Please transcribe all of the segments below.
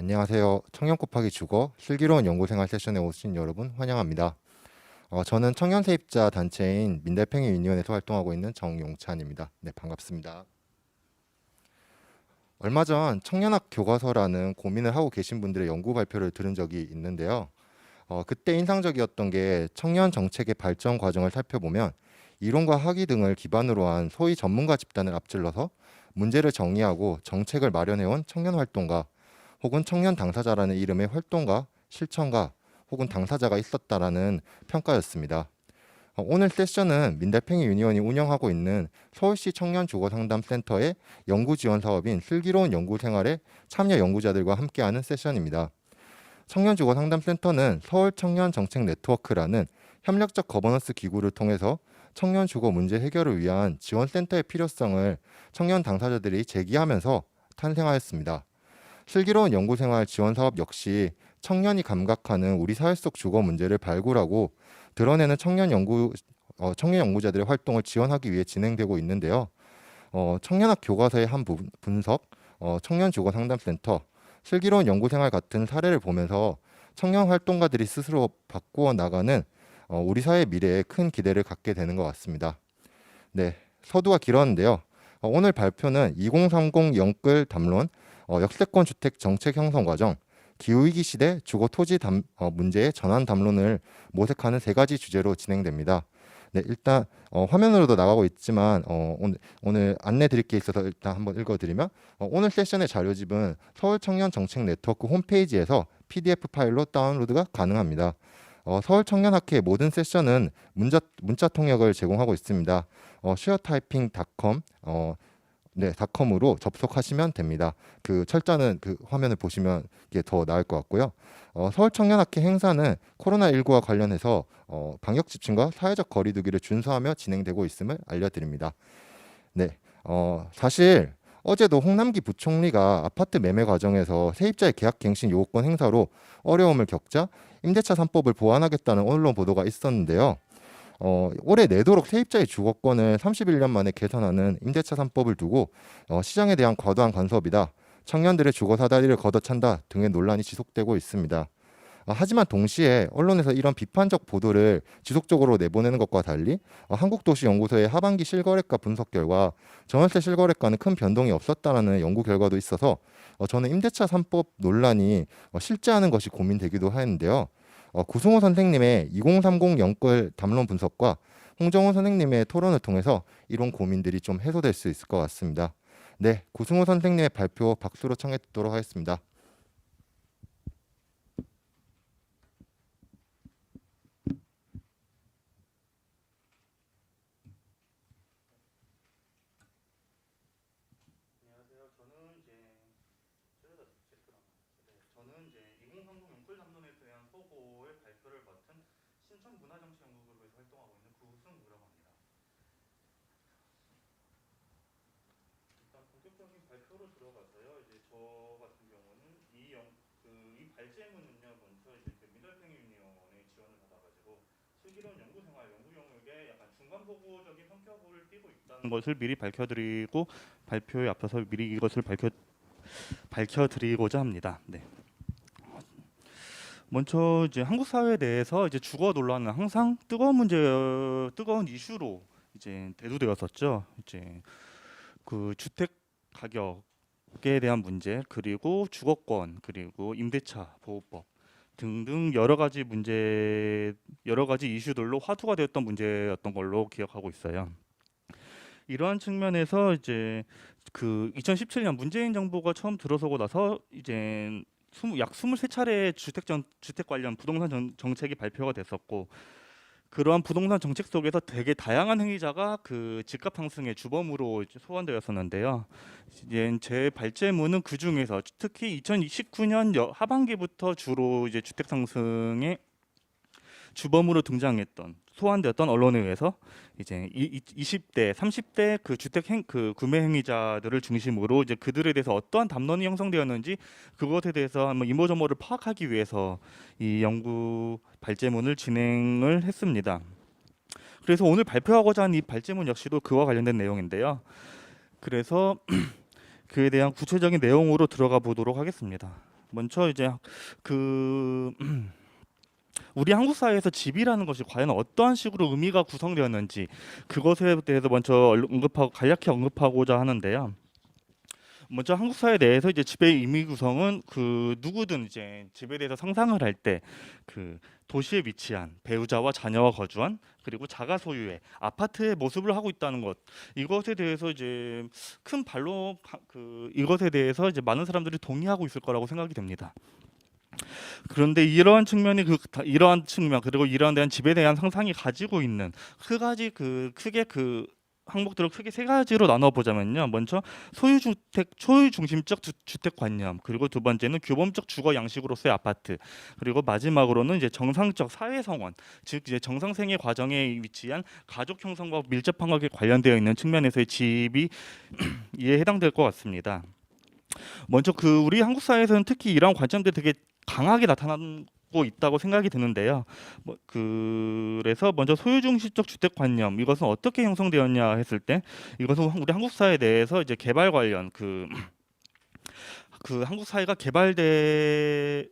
안녕하세요. 청년 곱하기 주거 슬기로운 연구생활 세션에 오신 여러분 환영합니다. 저는 청년 세입자 단체인 민달팽이 유니온에서 활동하고 있는 정용찬입니다. 네, 반갑습니다. 얼마 전 청년학 교과서라는 고민을 하고 계신 분들의 연구 발표를 들은 적이 있는데요. 그때 인상적이었던 게 청년 정책의 발전 과정을 살펴보면 이론과 학위 등을 기반으로 한 소위 전문가 집단을 앞질러서 문제를 정의하고 정책을 마련해온 청년 활동가 혹은 청년 당사자라는 이름의 활동가, 실천가 혹은 당사자가 있었다라는 평가였습니다. 오늘 세션은 민달팽이 유니온이 운영하고 있는 서울시 청년주거상담센터의 연구지원 사업인 슬기로운 연구생활의 참여 연구자들과 함께하는 세션입니다. 청년주거상담센터는 서울청년정책 네트워크라는 협력적 거버넌스 기구를 통해서 청년 주거 문제 해결을 위한 지원센터의 필요성을 청년 당사자들이 제기하면서 탄생하였습니다. 슬기로운 연구생활 지원 사업 역시 청년이 감각하는 우리 사회 속 주거 문제를 발굴하고 드러내는 청년 연구자들의 활동을 지원하기 위해 진행되고 있는데요. 청년학 교과서의 한 분석, 청년 주거 상담센터, 슬기로운 연구생활 같은 사례를 보면서 청년 활동가들이 스스로 바꾸어 나가는 우리 사회의 미래에 큰 기대를 갖게 되는 것 같습니다. 네, 서두가 길었는데요. 오늘 발표는 2030 영끌 담론, 역세권 주택 정책 형성 과정, 기후위기 시대 주거 토지 문제의 전환 담론을 모색하는 세 가지 주제로 진행됩니다. 네, 일단 화면으로도 나가고 있지만 오늘 안내 드릴 게 있어서 일단 한번 읽어드리면 오늘 세션의 자료집은 서울청년정책 네트워크 홈페이지에서 PDF 파일로 다운로드가 가능합니다. 서울청년학회 모든 세션은 문자 통역을 제공하고 있습니다. sharetyping.com 네, 닷컴으로 접속하시면 됩니다. 그 철자는 그 화면을 보시면 이게 더 나을 것 같고요. 서울청년학회 행사는 코로나19와 관련해서 방역 지침과 사회적 거리두기를 준수하며 진행되고 있음을 알려드립니다. 네, 사실 어제도 홍남기 부총리가 아파트 매매 과정에서 세입자의 계약 갱신 요구권 행사로 어려움을 겪자 임대차 3법을 보완하겠다는 언론 보도가 있었는데요. 올해 내도록 세입자의 주거권을 31년 만에 개선하는 임대차 3법을 두고 시장에 대한 과도한 간섭이다, 청년들의 주거 사다리를 걷어찬다 등의 논란이 지속되고 있습니다. 하지만 동시에 언론에서 이런 비판적 보도를 지속적으로 내보내는 것과 달리 한국도시연구소의 하반기 실거래가 분석 결과 전월세 실거래가는 큰 변동이 없었다는 연구 결과도 있어서 저는 임대차 3법 논란이 실제하는 것이 고민되기도 하는데요. 구승호 선생님의 2030 영끌 담론 분석과 홍정호 선생님의 토론을 통해서 이런 고민들이 좀 해소될 수 있을 것 같습니다. 네, 구승호 선생님의 발표 박수로 청해 듣도록 하겠습니다. 안녕하세요. 저는 이제 2030 용끌 담론에 대한 소고의 발표를 맡은 신천문화정치연구그룹에서 활동하고 있는 구승우라고 합니다. 일단 본격적인 발표로 들어가서요. 이제 저 같은 경우는 이 발제문은요, 먼저 이제 그 민달팽이 유니온의 지원을 받아가지고 슬기로운 연구생활 연구 영역에 약간 중간 보고적인 성격을 띠고 있다는 것을 미리 밝혀드리고 발표에 앞서서 미리 이것을 밝혀드리고자 합니다. 네. 먼저 이제 한국 사회에 대해서 이제 주거 논란은 항상 뜨거운 이슈로 이제 대두되었었죠. 이제 그 주택 가격에 대한 문제, 그리고 주거권, 그리고 임대차 보호법 등등 여러 가지 이슈들로 화두가 되었던 문제였던 걸로 기억하고 있어요. 이러한 측면에서 이제 그 2017년 문재인 정부가 처음 들어서고 나서 이제 약 23차례 주택 관련 부동산 정책이 발표가 됐었고, 그러한 부동산 정책 속에서 되게 다양한 행위자가 그 집값 상승의 주범으로 이제 소환되었었는데요. 이제 제 발제문은 그 중에서 특히 2019년 하반기부터 주로 이제 주택 상승의 주범으로 소환되었던 언론에 의해서 이제 20대, 30대 그 그 구매 행위자들을 중심으로 이제 그들에 대해서 어떠한 담론이 형성되었는지 그것에 대해서 한번 이모저모를 파악하기 위해서 이 연구 발제문을 진행을 했습니다. 그래서 오늘 발표하고자 하는 이 발제문 역시도 그와 관련된 내용인데요. 그래서 그에 대한 구체적인 내용으로 들어가 보도록 하겠습니다. 먼저 이제 그 우리 한국 사회에서 집이라는 것이 과연 어떠한 식으로 의미가 구성되었는지 그것에 대해서 먼저 언급하고 간략히 언급하고자 하는데요. 먼저 한국 사회 내에서 이제 집의 의미 구성은 그 누구든 이제 집에 대해서 상상을 할 때 그 도시에 위치한 배우자와 자녀와 거주한 그리고 자가 소유의 아파트의 모습을 하고 있다는 것, 이것에 대해서 이제 큰 발로 이것에 대해서 이제 많은 사람들이 동의하고 있을 거라고 생각이 됩니다. 그런데 이러한 측면이 이러한 측면 그리고 이러한 대한 집에 대한 상상이 가지고 있는 그 가지 크게 항목들을 크게 세 가지로 나눠 보자면요. 먼저 소유 중심적 주택 관념, 그리고 두 번째는 규범적 주거 양식으로서의 아파트, 그리고 마지막으로는 이제 정상적 사회 성원, 즉 이제 정상생애 과정에 위치한 가족 형성과 밀접한 것에 관련되어 있는 측면에서의 집이 이에 해당될 것 같습니다. 먼저 우리 한국 사회에서는 특히 이러한 관점들이 되게 강하게 나타나고 있다고 생각이 드는데요. 그래서 먼저 소유중심적 주택관념, 이것은 어떻게 형성되었냐 했을 때, 이것은 우리 한국 사회 내에서 이제 개발 관련 한국 사회가 개발되었을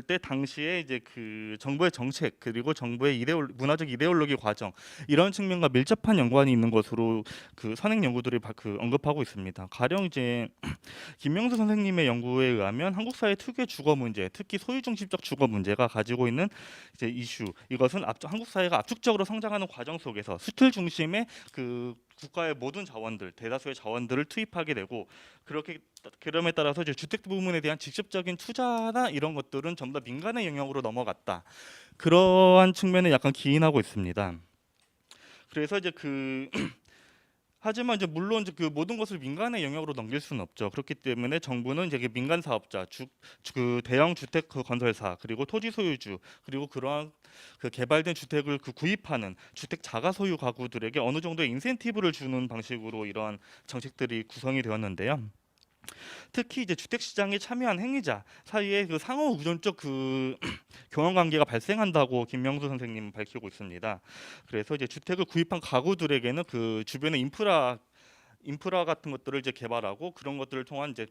때 당시에 이제 그 정부의 정책 그리고 정부의 문화적 이데올로기 과정, 이런 측면과 밀접한 연관이 있는 것으로 그 선행 연구들이 언급하고 있습니다. 가령 이제 김명수 선생님의 연구에 의하면 한국 사회 특유의 주거 문제, 특히 소유 중심적 주거 문제가 가지고 있는 이제 이슈, 이것은 한국 사회가 압축적으로 성장하는 과정 속에서 수출 중심의 국가의 모든 자원들, 대다수의 자원들을 투입하게 되고, 그럼에 따라서 이제 주택 부문에 대한 직접적인 투자나 이런 것들은 전부 다 민간의 영역으로 넘어갔다. 그러한 측면에 약간 기인하고 있습니다. 그래서 이제 하지만 이제 물론 이제 모든 것을 민간의 영역으로 넘길 수는 없죠. 그렇기 때문에 정부는 이제 민간 사업자, 대형 주택 건설사, 그리고 토지 소유주, 그리고 그러한 개발된 주택을 구입하는 주택 자가 소유 가구들에게 어느 정도의 인센티브를 주는 방식으로 이러한 정책들이 구성이 되었는데요. 특히 이제 주택 시장에 참여한 행위자 사이에 상호 의존적 경영 관계가 발생한다고 김명수 선생님은 밝히고 있습니다. 그래서 이제 주택을 구입한 가구들에게는 그 주변의 인프라 같은 것들을 이제 개발하고, 그런 것들을 통한 이제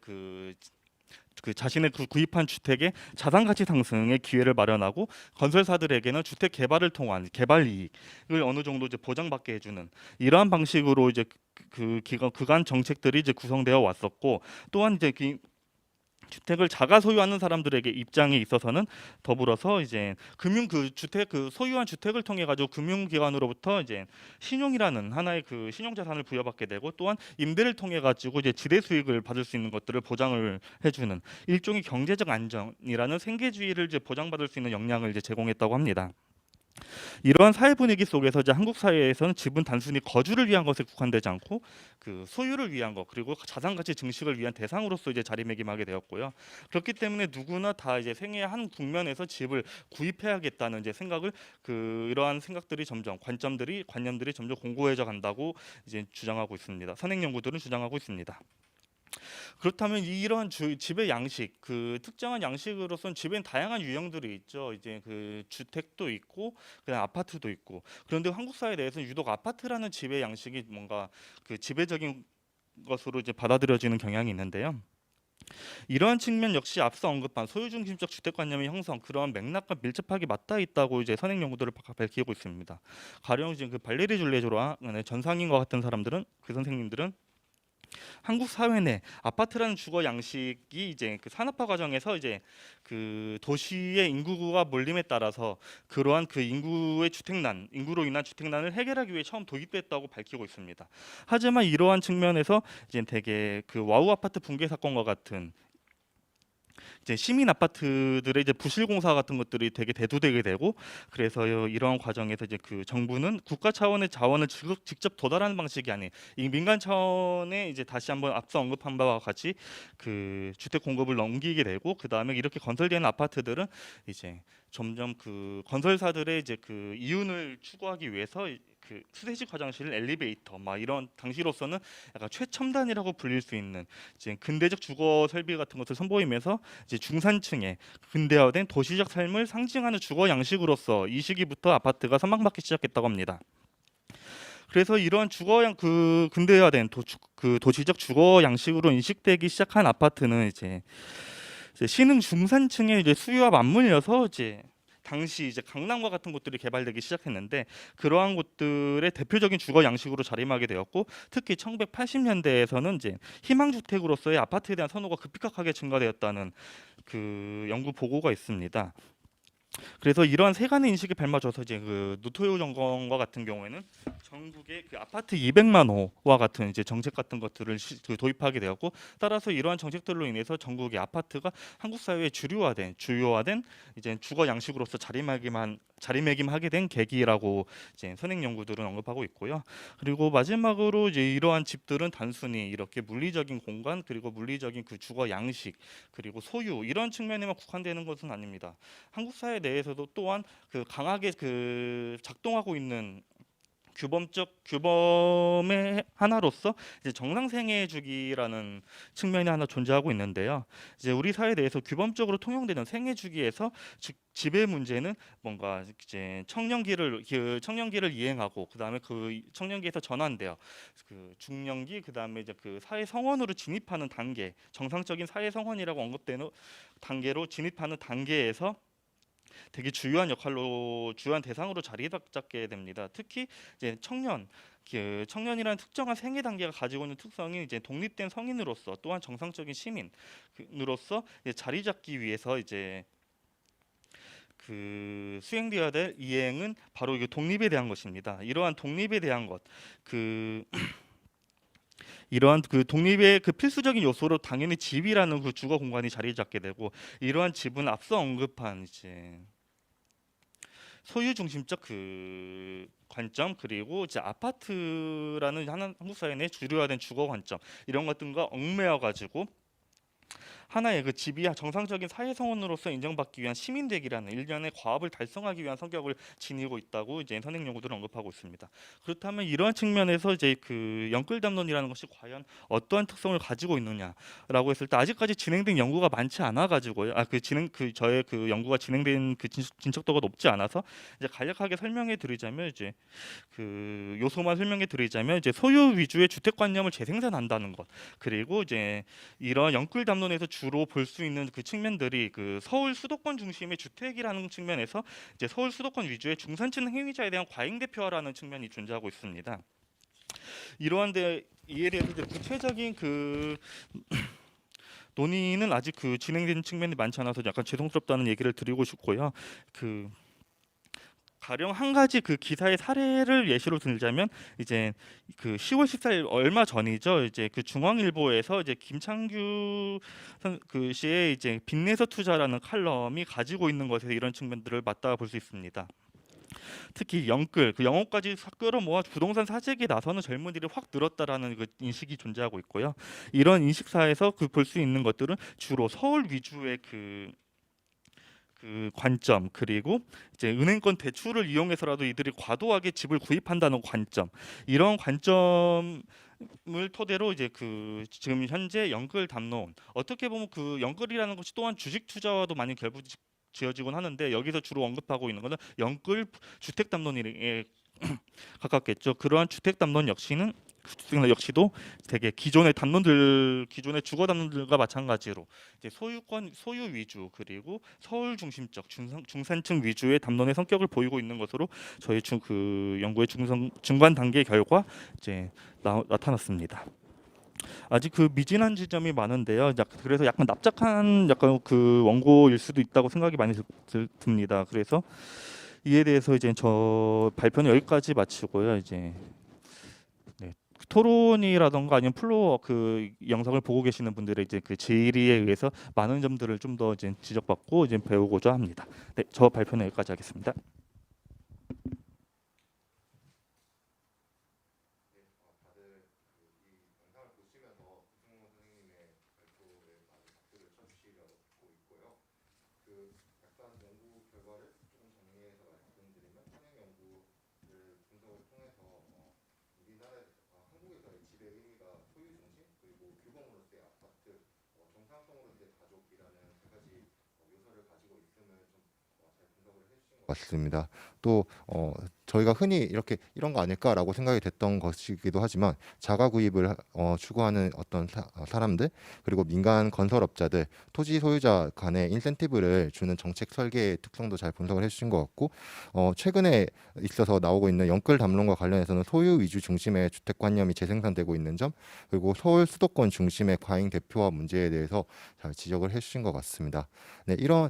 자신의 구입한 주택의 자산 가치 상승의 기회를 마련하고, 건설사들에게는 주택 개발을 통한 개발 이익을 어느 정도 이제 보장받게 해주는 이러한 방식으로 이제 그간 정책들이 이제 구성되어 왔었고, 또한 이제 주택을 자가 소유하는 사람들에게 입장에 있어서는 더불어서 이제 소유한 주택을 통해 가지고 금융기관으로부터 이제 신용이라는 하나의 신용 자산을 부여받게 되고, 또한 임대를 통해 가지고 이제 지대 수익을 받을 수 있는 것들을 보장을 해주는 일종의 경제적 안정이라는 생계주의를 이제 보장받을 수 있는 역량을 이제 제공했다고 합니다. 이러한 사회 분위기 속에서 이제 한국 사회에서는 집은 단순히 거주를 위한 것에 국한되지 않고 소유를 위한 것, 그리고 자산 가치 증식을 위한 대상으로서 이제 자리매김하게 되었고요. 그렇기 때문에 누구나 다 이제 생애의 한 국면에서 집을 구입해야겠다는 이제 생각을 이러한 생각들이 관념들이 점점 공고해져 간다고 이제 주장하고 있습니다. 선행 연구들은 주장하고 있습니다. 그렇다면 이런 집의 양식, 특정한 양식으로서는 집엔 다양한 유형들이 있죠. 이제 주택도 있고 그다음 아파트도 있고. 그런데 한국 사회 내에서는 유독 아파트라는 집의 양식이 뭔가 지배적인 것으로 이제 받아들여지는 경향이 있는데요. 이러한 측면 역시 앞서 언급한 소유중심적 주택관념의 형성, 그러한 맥락과 밀접하게 맞닿아 있다고 이제 선행 연구들을 밝히고 있습니다. 가령 이제 발레리 줄레조라 전상인과 같은 선생님들은 한국 사회 내 아파트라는 주거 양식이 이제 산업화 과정에서 이제 도시의 인구가 몰림에 따라서 그러한 인구로 인한 주택난을 해결하기 위해 처음 도입됐다고 밝히고 있습니다. 하지만 이러한 측면에서 이제 되게 와우 아파트 붕괴 사건과 같은 이제 시민 아파트들의 이제 부실 공사 같은 것들이 되게 대두되게 되고, 그래서 이러한 과정에서 이제 정부는 국가 차원의 자원을 직접 도달하는 방식이 아닌 이 민간 차원에 이제 다시 한번 앞서 언급한 바와 같이 주택 공급을 넘기게 되고, 그 다음에 이렇게 건설되는 아파트들은 이제 점점 건설사들의 이제 이윤을 추구하기 위해서 수세식 화장실, 엘리베이터, 막 이런 당시로서는 약간 최첨단이라고 불릴 수 있는 이제 근대적 주거 설비 같은 것을 선보이면서 이제 중산층의 근대화된 도시적 삶을 상징하는 주거 양식으로서 이 시기부터 아파트가 선망받기 시작했다고 합니다. 그래서 이러한 근대화된 도시적 주거 양식으로 인식되기 시작한 아파트는 이제 이제 신흥 중산층의 이제 수요와 맞물려서 이제 당시 이제 강남과 같은 곳들이 개발되기 시작했는데 그러한 곳들의 대표적인 주거 양식으로 자리매게 되었고 특히 1980년대에서는 이제 희망주택으로서의 아파트에 대한 선호가 급격하게 증가되었다는 그 연구 보고가 있습니다. 그래서 이러한 세간의 인식이 밟아져서 이제 그 노토요 정권과 같은 경우에는 전국에 그 아파트 200만 호와 같은 이제 정책 같은 것들을 도입하게 되었고 따라서 이러한 정책들로 인해서 전국의 아파트가 한국 사회의 주요화된 이제 주거 양식으로서 자리매김하게 된 계기라고 이제 선행 연구들은 언급하고 있고요. 그리고 마지막으로 이제 이러한 집들은 단순히 이렇게 물리적인 공간 그리고 물리적인 그 주거 양식 그리고 소유 이런 측면에만 국한되는 것은 아닙니다. 한국 사회 내에서도 또한 그 강하게 그 작동하고 있는 규범의 하나로서 이제 정상생애 주기라는 측면이 하나 존재하고 있는데요. 이제 우리 사회 내에서 규범적으로 통용되는 생애 주기에서 즉 집의 문제는 뭔가 이제 청년기를 이행하고 그다음에 그 청년기에서 전환되어 그 중년기 그다음에 이제 그 사회 성원으로 진입하는 단계 정상적인 사회 성원이라고 언급되는 단계로 진입하는 단계에서 되게 주요한 대상으로 자리 잡게 됩니다. 특히 이제 청년이라는 특정한 생애 단계가 가지고 있는 특성이 이제 독립된 성인으로서 또한 정상적인 시민으로서 자리 잡기 위해서 이제 그 수행되어야 될 이행은 바로 이 독립에 대한 것입니다. 이러한 독립에 대한 것, 그 이러한 그 독립의 그 필수적인 요소로 당연히 집이라는 그 주거 공간이 자리 잡게 되고 이러한 집은 앞서 언급한 이제 소유 중심적 그 관점 그리고 이제 아파트라는 한국 사회의 주류화된 주거 관점 이런 것들과 얽매여 가지고 하나의 그 집이 정상적인 사회성원으로서 인정받기 위한 시민되기라는 일련의 과업을 달성하기 위한 성격을 지니고 있다고 이제 선행 연구들은 언급하고 있습니다. 그렇다면 이러한 측면에서 이제 그 영끌담론이라는 것이 과연 어떠한 특성을 가지고 있느냐라고 했을 때 아직까지 진행된 연구가 많지 않아 가지고요. 저의 그 연구가 진행된 그 진척도가 높지 않아서 이제 간략하게 설명해 드리자면 이제 그 요소만 설명해 드리자면 이제 소유 위주의 주택관념을 재생산한다는 것 그리고 이제 이런 영끌 담론에서 주로 볼 수 있는 그 측면들이 그 서울 수도권 중심의 주택이라는 측면에서 이제 서울 수도권 위주의 중산층 행위자에 대한 과잉 대표화라는 측면이 존재하고 있습니다. 이러한데 이에 대해서 이제 구체적인 그 논의는 아직 그 진행되는 측면이 많지 않아서 약간 죄송스럽다는 얘기를 드리고 싶고요. 그 가령 한 가지 그 기사의 사례를 예시로 들자면 이제 그 10월 14일 얼마 전이죠. 이제 그 중앙일보에서 이제 김창규 그 씨의 이제 빚내서 투자라는 칼럼이 가지고 있는 것에서 이런 측면들을 맞닿아 볼 수 있습니다. 특히 그 영어까지 끌어모아 부동산 사재기에 나서는 젊은이들이 확 늘었다라는 그 인식이 존재하고 있고요. 이런 인식사에서 그 볼 수 있는 것들은 주로 서울 위주의 그 관점 그리고 이제 은행권 대출을 이용해서라도 이들이 과도하게 집을 구입한다는 관점 이런 관점을 토대로 이제 그 지금 현재 연끌 담론 어떻게 보면 그 연끌이라는 것이 또한 주식 투자와도 많이 지어지곤 하는데 여기서 주로 언급하고 있는 것은 연끌 주택 담론에 가깝겠죠. 그러한 주택 담론 역시도 되게 기존의 주거 담론들과 마찬가지로 이제 소유 위주 그리고 서울 중심적 중산층 위주의 담론의 성격을 보이고 있는 것으로 저희 그 연구의 중간 단계 결과 이제 나타났습니다. 아직 그 미진한 지점이 많은데요. 그래서 약간 납작한 약간 그 원고일 수도 있다고 생각이 많이 듭니다. 그래서 이에 대해서 이제 저 발표는 여기까지 마치고요. 이제 네, 토론이라던가 아니면 플로어 그 영상을 보고 계시는 분들의 이제 그 질의에 의해서 많은 점들을 좀 더 이제 지적받고 이제 배우고자 합니다. 네, 저 발표는 여기까지 하겠습니다. 맞습니다. 또 저희가 흔히 이렇게 이런 거 아닐까라고 생각이 됐던 것이기도 하지만 자가 구입을 추구하는 어떤 사람들 그리고 민간 건설업자들, 토지 소유자 간의 인센티브를 주는 정책 설계의 특성도 잘 분석을 해주신 것 같고 최근에 있어서 나오고 있는 영끌 담론과 관련해서는 소유 위주 중심의 주택관념이 재생산되고 있는 점 그리고 서울 수도권 중심의 과잉 대표화 문제에 대해서 잘 지적을 해주신 것 같습니다. 네, 이런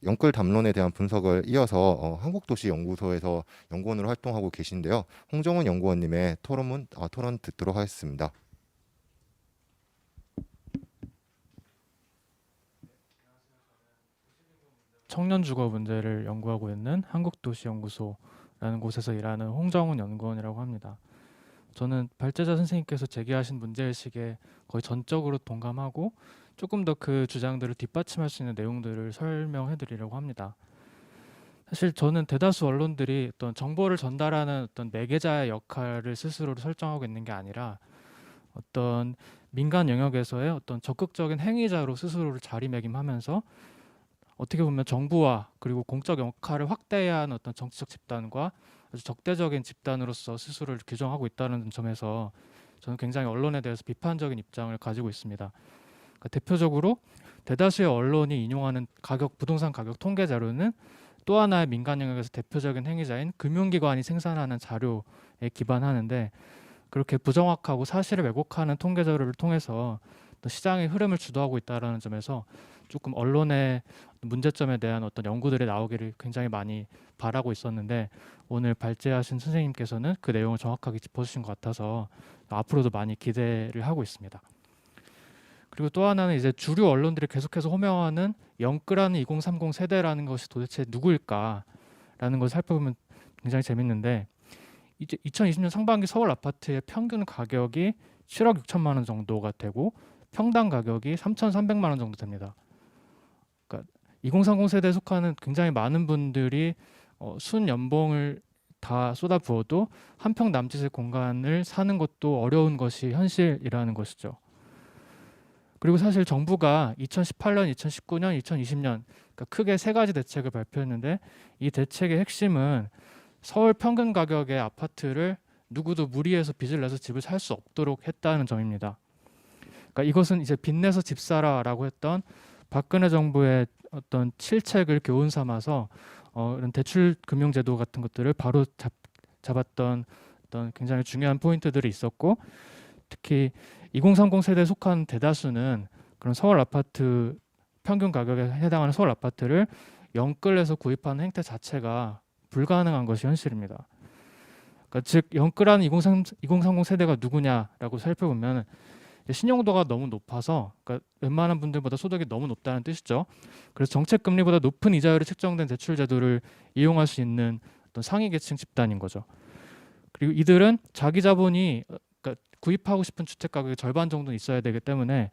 영끌 담론에 대한 분석을 이어서 한국도시연구소에서 연구원으로 활동하고 계신데요. 홍정훈 연구원님의 토론 듣도록 하겠습니다. 청년 주거 문제를 연구하고 있는 한국도시연구소라는 곳에서 일하는 홍정훈 연구원이라고 합니다. 저는 발제자 선생님께서 제기하신 문제의식에 거의 전적으로 동감하고 조금 더 그 주장들을 뒷받침할 수 있는 내용들을 설명해 드리려고 합니다. 사실 저는 대다수 언론들이 어떤 정보를 전달하는 어떤 매개자의 역할을 스스로로 설정하고 있는 게 아니라 어떤 민간 영역에서의 어떤 적극적인 행위자로 스스로를 자리매김하면서 어떻게 보면 정부와 그리고 공적 역할을 확대해야 하는 어떤 정치적 집단과 아주 적대적인 집단으로서 스스로를 규정하고 있다는 점에서 저는 굉장히 언론에 대해서 비판적인 입장을 가지고 있습니다. 그러니까 대표적으로 대다수의 언론이 인용하는 부동산 가격 통계 자료는 또 하나의 민간 영역에서 대표적인 행위자인 금융기관이 생산하는 자료에 기반하는데 그렇게 부정확하고 사실을 왜곡하는 통계 자료를 통해서 또 시장의 흐름을 주도하고 있다는 점에서 조금 언론의 문제점에 대한 어떤 연구들이 나오기를 굉장히 많이 바라고 있었는데 오늘 발제하신 선생님께서는 그 내용을 정확하게 짚어주신 것 같아서 앞으로도 많이 기대를 하고 있습니다. 그리고 또 하나는 이제 주류 언론들이 계속해서 호명하는 영끌하는 2030 세대라는 것이 도대체 누구일까라는 걸 살펴보면 굉장히 재밌는데 이제 2020년 상반기 서울 아파트의 평균 가격이 7억 6천만 원 정도가 되고 평당 가격이 3,300만 원 정도 됩니다. 그러니까 2030 세대에 속하는 굉장히 많은 분들이 순 연봉을 다 쏟아부어도 한 평 남짓의 공간을 사는 것도 어려운 것이 현실이라는 것이죠. 그리고 사실 정부가 2018년, 2019년, 2020년 그러니까 크게 세 가지 대책을 발표했는데 이 대책의 핵심은 서울 평균 가격의 아파트를 누구도 무리해서 빚을 내서 집을 살 수 없도록 했다는 점입니다. 그러니까 이것은 이제 빚내서 집 사라라고 했던 박근혜 정부의 어떤 실책을 교훈 삼아서 이런 대출 금융 제도 같은 것들을 바로 잡았던 어떤 굉장히 중요한 포인트들이 있었고 특히 2030 세대에 속한 대다수는 그런 서울 아파트 평균 가격에 해당하는 서울 아파트를 영끌해서 구입하는 행태 자체가 불가능한 것이 현실입니다. 그러니까 즉 영끌하는 2030 세대가 누구냐라고 살펴보면 신용도가 너무 높아서 그러니까 웬만한 분들보다 소득이 너무 높다는 뜻이죠. 그래서 정책 금리보다 높은 이자율이 책정된 대출 제도를 이용할 수 있는 어떤 상위 계층 집단인 거죠. 그리고 이들은 자기 자본이 그러니까 구입하고 싶은 주택 가격의 절반 정도는 있어야 되기 때문에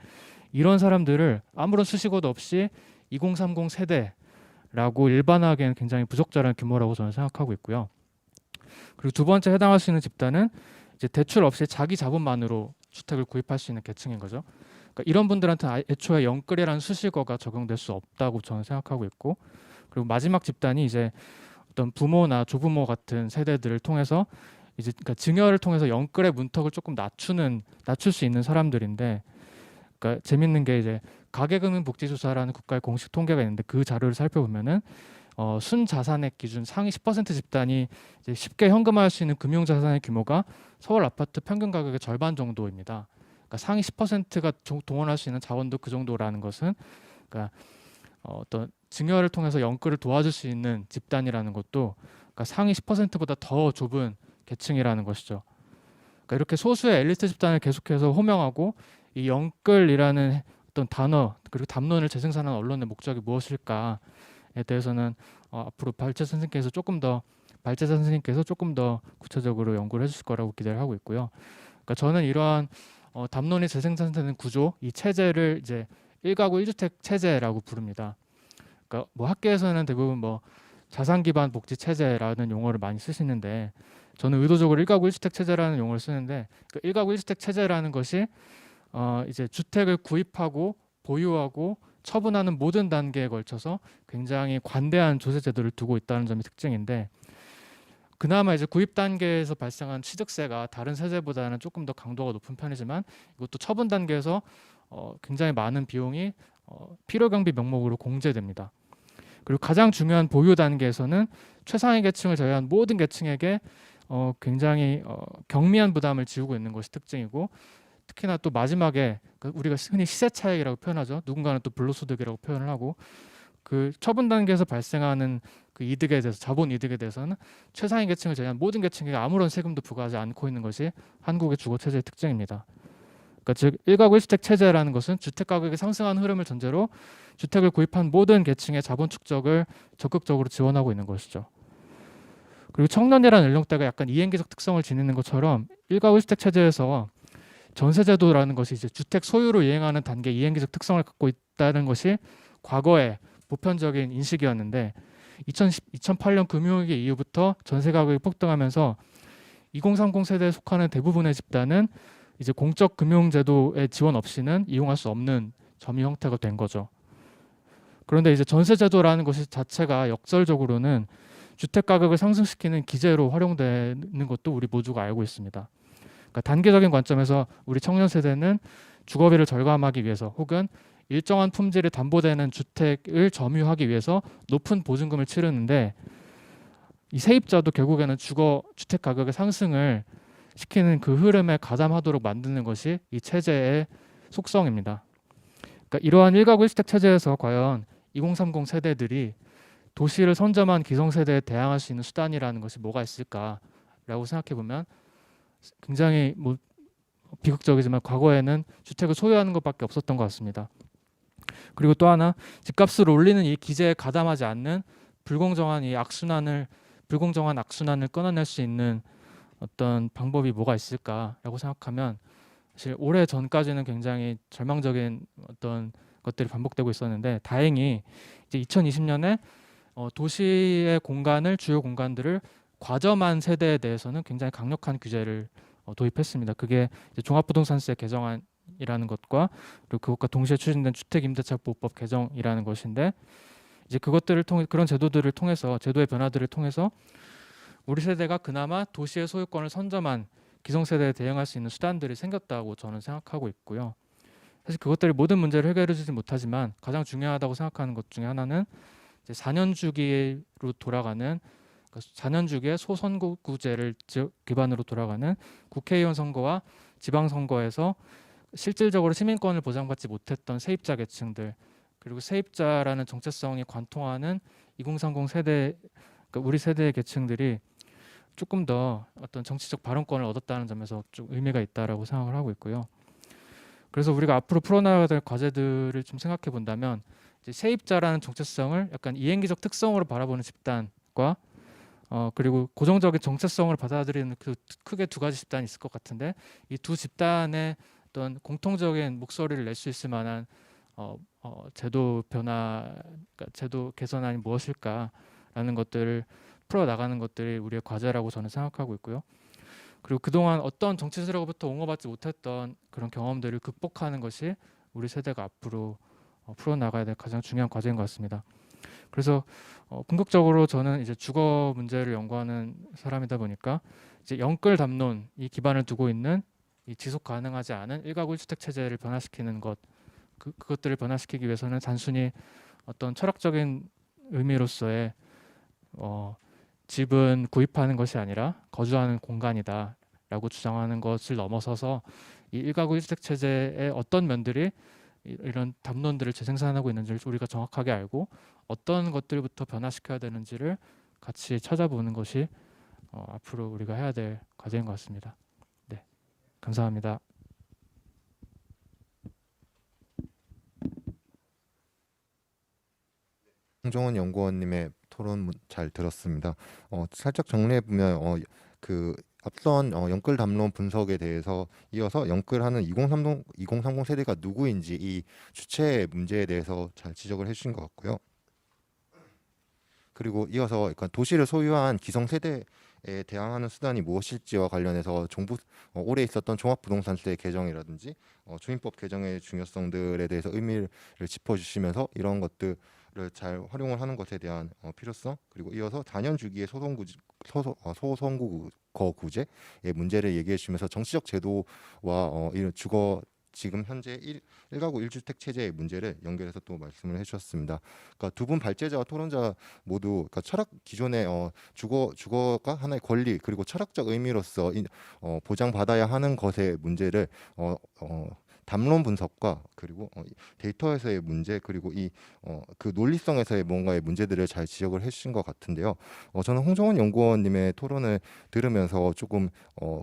이런 사람들을 아무런 수식어도 없이 2030 세대라고 일반화하기에는 굉장히 부적절한 규모라고 저는 생각하고 있고요. 그리고 두 번째 해당할 수 있는 집단은 이제 대출 없이 자기 자본만으로 주택을 구입할 수 있는 계층인 거죠. 그러니까 이런 분들한테는 애초에 영끌이라는 수식어가 적용될 수 없다고 저는 생각하고 있고 그리고 마지막 집단이 이제 어떤 부모나 조부모 같은 세대들을 통해서 이제 그러니까 증여를 통해서 영끌의 문턱을 조금 낮출 수 있는 사람들인데 그러니까 재밌는 게 이제 가계금융복지조사라는 국가의 공식 통계가 있는데 그 자료를 살펴보면은 순자산액 기준 상위 10% 집단이 이제 쉽게 현금화할 수 있는 금융자산의 규모가 서울 아파트 평균 가격의 절반 정도입니다. 그러니까 상위 10%가 동원할 수 있는 자원도 그 정도라는 것은 그러니까 어떤 증여를 통해서 영끌을 도와줄 수 있는 집단이라는 것도 그러니까 상위 10%보다 더 좁은 계층이라는 것이죠. 그러니까 이렇게 소수의 엘리트 집단을 계속해서 호명하고 이 영끌이라는 어떤 단어 그리고 담론을 재생산하는 언론의 목적이 무엇일까에 대해서는 앞으로 발제자 선생님께서 조금 더 구체적으로 연구를 해주실 거라고 기대를 하고 있고요. 그러니까 저는 이러한 담론이 재생산되는 구조, 이 체제를 이제 1가구 1주택 체제라고 부릅니다. 그러니까 뭐 학계에서는 대부분 뭐 자산 기반 복지 체제라는 용어를 많이 쓰시는데 저는 의도적으로 1가구 1주택 체제라는 용어를 쓰는데 그 1가구 1주택 체제라는 것이 이제 주택을 구입하고 보유하고 처분하는 모든 단계에 걸쳐서 굉장히 관대한 조세 제도를 두고 있다는 점이 특징인데, 그나마 이제 구입 단계에서 발생한 취득세가 다른 세제보다는 조금 더 강도가 높은 편이지만, 이것도 처분 단계에서 굉장히 많은 비용이 필요 경비 명목으로 공제됩니다. 그리고 가장 중요한 보유 단계에서는 최상위 계층을 제외한 모든 계층에게 굉장히 경미한 부담을 지우고 있는 것이 특징이고, 특히나 또 마지막에 우리가 흔히 시세 차익이라고 표현하죠. 누군가는 또 불로소득이라고 표현을 하고, 그 처분 단계에서 발생하는 그 이득에 대해서, 자본 이득에 대해서는 최상위 계층을 제외한 모든 계층에게 아무런 세금도 부과하지 않고 있는 것이 한국의 주거 체제의 특징입니다. 그러니까 즉 1가구 1주택 체제라는 것은 주택 가격이 상승하는 흐름을 전제로 주택을 구입한 모든 계층의 자본 축적을 적극적으로 지원하고 있는 것이죠. 그리고 청년이라는 연령대가 약간 이행기적 특성을 지니는 것처럼 1가구 1주택 체제에서 전세제도라는 것이 이제 주택 소유로 이행하는 단계 이행기적 특성을 갖고 있다는 것이 과거에 보편적인 인식이었는데, 2008년 금융위기 이후부터 전세 가격이 폭등하면서 2030 세대에 속하는 대부분의 집단은 이제 공적 금융제도의 지원 없이는 이용할 수 없는 점유 형태가 된 거죠. 그런데 이제 전세제도라는 것이 자체가 역설적으로는 주택 가격을 상승시키는 기제로 활용되는 것도 우리 모두가 알고 있습니다. 그러니까 단계적인 관점에서 우리 청년 세대는 주거비를 절감하기 위해서 혹은 일정한 품질이 담보되는 주택을 점유하기 위해서 높은 보증금을 치르는데, 이 세입자도 결국에는 주택 가격의 상승을 시키는 그 흐름에 가담하도록 만드는 것이 이 체제의 속성입니다. 그러니까 이러한 1가구 1주택 체제에서 과연 2030 세대들이 도시를 선점한 기성세대에 대항할 수 있는 수단이라는 것이 뭐가 있을까라고 생각해 보면 굉장히 비극적이지만 과거에는 주택을 소유하는 것밖에 없었던 것 같습니다. 그리고 또 하나, 집값을 올리는 이 기제에 가담하지 않는 불공정한 악순환을 끊어낼 수 있는 어떤 방법이 뭐가 있을까라고 생각하면, 사실 오래 전까지는 굉장히 절망적인 어떤 것들이 반복되고 있었는데, 다행히 이제 2020년에 도시의 주요 공간들을 과점한 세대에 대해서는 굉장히 강력한 규제를 도입했습니다. 그게 이제 종합부동산세 개정안이라는 것과 그리고 그것과 동시에 추진된 주택임대차보호법 개정이라는 것인데, 이제 그것들을 통해, 그런 제도들을 통해서, 제도의 변화들을 통해서 우리 세대가 그나마 도시의 소유권을 선점한 기성세대에 대응할 수 있는 수단들이 생겼다고 저는 생각하고 있고요. 사실 그것들이 모든 문제를 해결해주지 못하지만 가장 중요하다고 생각하는 것 중에 하나는 이제 4년 주기로 돌아가는, 4년 주기의 소선거구제를 기반으로 돌아가는 국회의원 선거와 지방선거에서 실질적으로 시민권을 보장받지 못했던 세입자 계층들, 그리고 세입자라는 정체성이 관통하는 2030 세대, 그러니까 우리 세대의 계층들이 조금 더 어떤 정치적 발언권을 얻었다는 점에서 좀 의미가 있다라고 생각을 하고 있고요. 그래서 우리가 앞으로 풀어나가야 될 과제들을 좀 생각해 본다면, 이제 세입자라는 정체성을 약간 이행기적 특성으로 바라보는 집단과 그리고 고정적인 정체성을 받아들이는 그 크게 두 가지 집단이 있을 것 같은데, 이 두 집단의 어떤 공통적인 목소리를 낼 수 있을 만한 제도 변화, 그러니까 제도 개선안이 무엇일까라는 것들을 풀어나가는 것들이 우리의 과제라고 저는 생각하고 있고요. 그리고 그동안 어떤 정치 세력으로부터 옹호받지 못했던 그런 경험들을 극복하는 것이 우리 세대가 앞으로 풀어나가야 될 가장 중요한 과제인 것 같습니다. 그래서 궁극적으로 저는 이제 주거 문제를 연구하는 사람이다 보니까 이제 영끌 담론 이 기반을 두고 있는 이 지속 가능하지 않은 1가구 1주택 체제를 변화시키는 것, 그것들을 변화시키기 위해서는 단순히 어떤 철학적인 의미로서의 집은 구입하는 것이 아니라 거주하는 공간이다라고 주장하는 것을 넘어서서 이 1가구 1주택 체제의 어떤 면들이 이런 담론들을 재생산하고 있는지를 우리가 정확하게 알고 어떤 것들부터 변화시켜야 되는지를 같이 찾아보는 것이 앞으로 우리가 해야 될 과제인 것 같습니다. 네, 감사합니다. 홍정원 연구원님의 토론 잘 들었습니다. 살짝 정리해 보면 그 앞선 영끌 담론 분석에 대해서 이어서 영끌하는 2030 세대가 누구인지 이 주체 문제에 대해서 잘 지적을 해주신 것 같고요. 그리고 이어서 약간 도시를 소유한 기성 세대에 대항하는 수단이 무엇일지와 관련해서 정부 올해 있었던 종합부동산세 개정이라든지 주민법 개정의 중요성들에 대해서 의미를 짚어주시면서 이런 것들을 잘 활용을 하는 것에 대한 필요성, 그리고 이어서 단연 주기의 소선거 구제의 문제를 얘기해 주시면서 정치적 제도와 이런 주거 지금 현재 일가구 1주택 체제의 문제를 연결해서 또 말씀을 해주셨습니다. 그러니까 두 분 발제자와 토론자 모두 그러니까 철학 기존의 주거가 하나의 권리 그리고 철학적 의미로서 보장받아야 하는 것의 문제를 담론 분석과 그리고 데이터에서의 문제 그리고 그 논리성에서의 뭔가의 문제들을 잘 지적을 해주신 것 같은데요. 저는 홍정원 연구원님의 토론을 들으면서 조금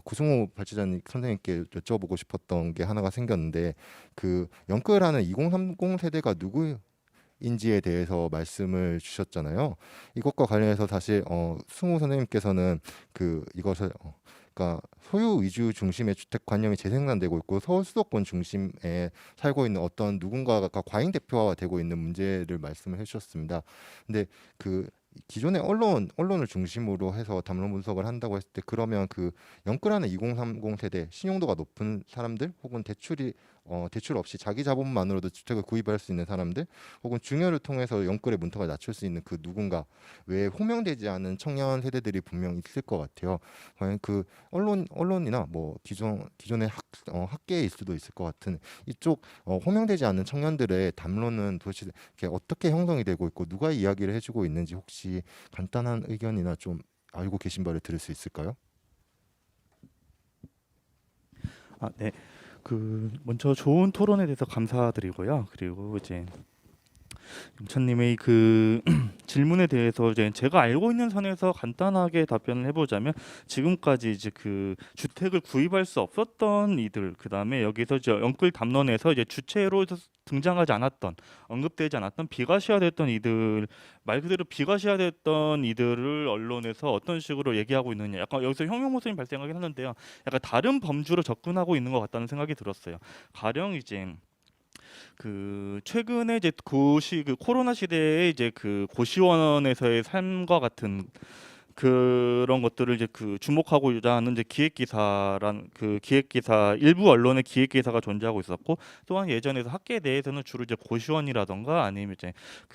구승호 발제자님 선생님께 여쭤보고 싶었던 게 하나가 생겼는데 그 영끌하는 2030 세대가 누구인지에 대해서 말씀을 주셨잖아요. 이것과 관련해서 사실 승우 선생님께서는 이것을 그러니까 소유 위주 중심의 주택 관념이 재생산되고 있고 서울 수도권 중심에 살고 있는 어떤 누군가가 과잉 대표화가 되고 있는 문제를 말씀을 해주셨습니다. 근데 기존의 언론을 중심으로 해서 담론 분석을 한다고 했을 때 그러면 영끌하는 2030 세대 신용도가 높은 사람들 혹은 대출 없이 자기 자본만으로도 주택을 구입할 수 있는 사람들 혹은 중여를 통해서 영끌의 문턱을 낮출 수 있는 누군가 외에 호명되지 않은 청년 세대들이 분명 있을 것 같아요. 과연 언론이나 뭐 기존의 학계일 수도 있을 것 같은 이쪽 호명되지 않는 청년들의 담론은 도대체 어떻게 형성이 되고 있고 누가 이야기를 해주고 있는지 혹시 간단한 의견이나 좀 알고 계신 바를 들을 수 있을까요? 네. 먼저 좋은 토론에 대해서 감사드리고요. 그리고 이제 영찬님의 질문에 대해서 이제 제가 알고 있는 선에서 간단하게 답변을 해보자면 지금까지 이제 주택을 구입할 수 없었던 이들, 그 다음에 여기서 이제 영끌 담론에서 이제 주체로 등장하지 않았던, 언급되지 않았던 비과시화됐던 이들, 말 그대로 비과시화됐던 이들을 언론에서 어떤 식으로 얘기하고 있느냐, 약간 여기서 혁명 모습이 발생하긴 하는데요. 약간 다른 범주로 접근하고 있는 것 같다는 생각이 들었어요. 가령 이제 최근에 이제 코로나 시대에 이제 고시원에서의 삶과 같은 그런 것들을 이제 주목하고자 하는 이제 기획기사 일부 언론의 기획기사가 존재하고 있었고, 또한 예전에서 학계에 대해서는 주로 이제 고시원이라던가 아니면 이제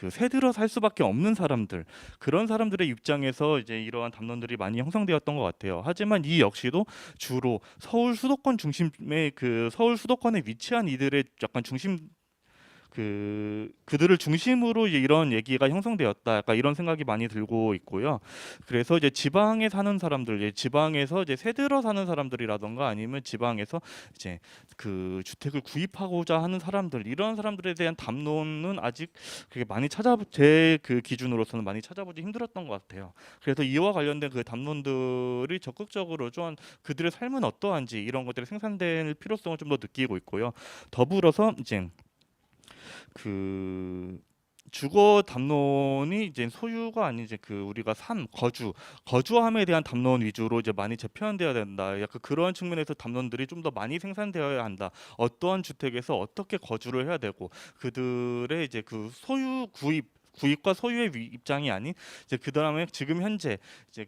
새 들어 살 수밖에 없는 사람들, 그런 사람들의 입장에서 이제 이러한 담론들이 많이 형성되었던 것 같아요. 하지만 이 역시도 주로 서울 수도권 중심의 서울 수도권에 위치한 이들의 약간 그들을 중심으로 이제 이런 얘기가 형성되었다. 약간 이런 생각이 많이 들고 있고요. 그래서 이제 지방에 사는 사람들, 이제 지방에서 이제 새들어 사는 사람들이라던가 아니면 지방에서 이제 주택을 구입하고자 하는 사람들, 이런 사람들에 대한 담론은 아직 그게 많이 제 기준으로서는 많이 찾아보기 힘들었던 것 같아요. 그래서 이와 관련된 담론들이 적극적으로 좀 그들의 삶은 어떠한지 이런 것들이 생산될 필요성을 좀 더 느끼고 있고요. 더불어서 이제 주거 담론이 이제 소유가 아닌 이제 우리가 거주함에 대한 담론 위주로 이제 많이 재편되어야 된다. 약간 그런 측면에서 담론들이 좀 더 많이 생산되어야 한다. 어떠한 주택에서 어떻게 거주를 해야 되고 그들의 이제 소유 구입과 소유의 입장이 아닌 이제 그다음에 지금 현재 이제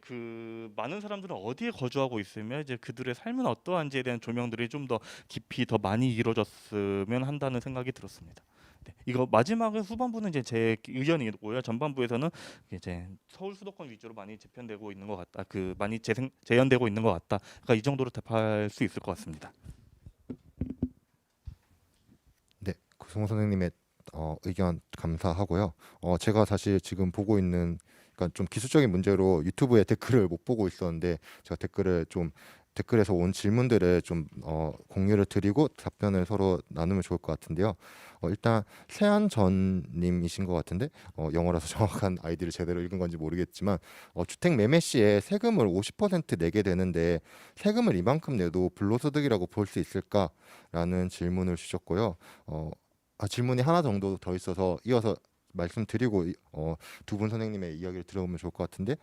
많은 사람들은 어디에 거주하고 있으며 이제 그들의 삶은 어떠한지에 대한 조명들이 좀 더 깊이 더 많이 이루어졌으면 한다는 생각이 들었습니다. 네, 이거 마지막은 후반부는 이제 제 의견이고요. 전반부에서는 이제 서울 수도권 위주로 많이 재편되고 있는 것 같다. 많이 재현되고 있는 것 같다. 그러니까 이 정도로 답할 수 있을 것 같습니다. 네, 구승호 선생님의 의견 감사하고요. 제가 사실 지금 보고 있는 그러니까 좀 기술적인 문제로 유튜브에 댓글을 못 보고 있었는데 제가 댓글에서 온 질문들을 좀 공유를 드리고 답변을 서로 나누면 좋을 것 같은데요. 일단 세안전님이신 것 같은데 영어라서 정확한 아이디를 제대로 읽은 건지 모르겠지만 주택 매매 시에 세금을 50% 내게 되는데 세금을 이만큼 내도 불로소득이라고 볼 수 있을까라는 질문을 주셨고요. 질문이 하나 정도 더 있어서 이어서 말씀드리고 두 분 선생님의 이야기를 들어보면 좋을 것 같은데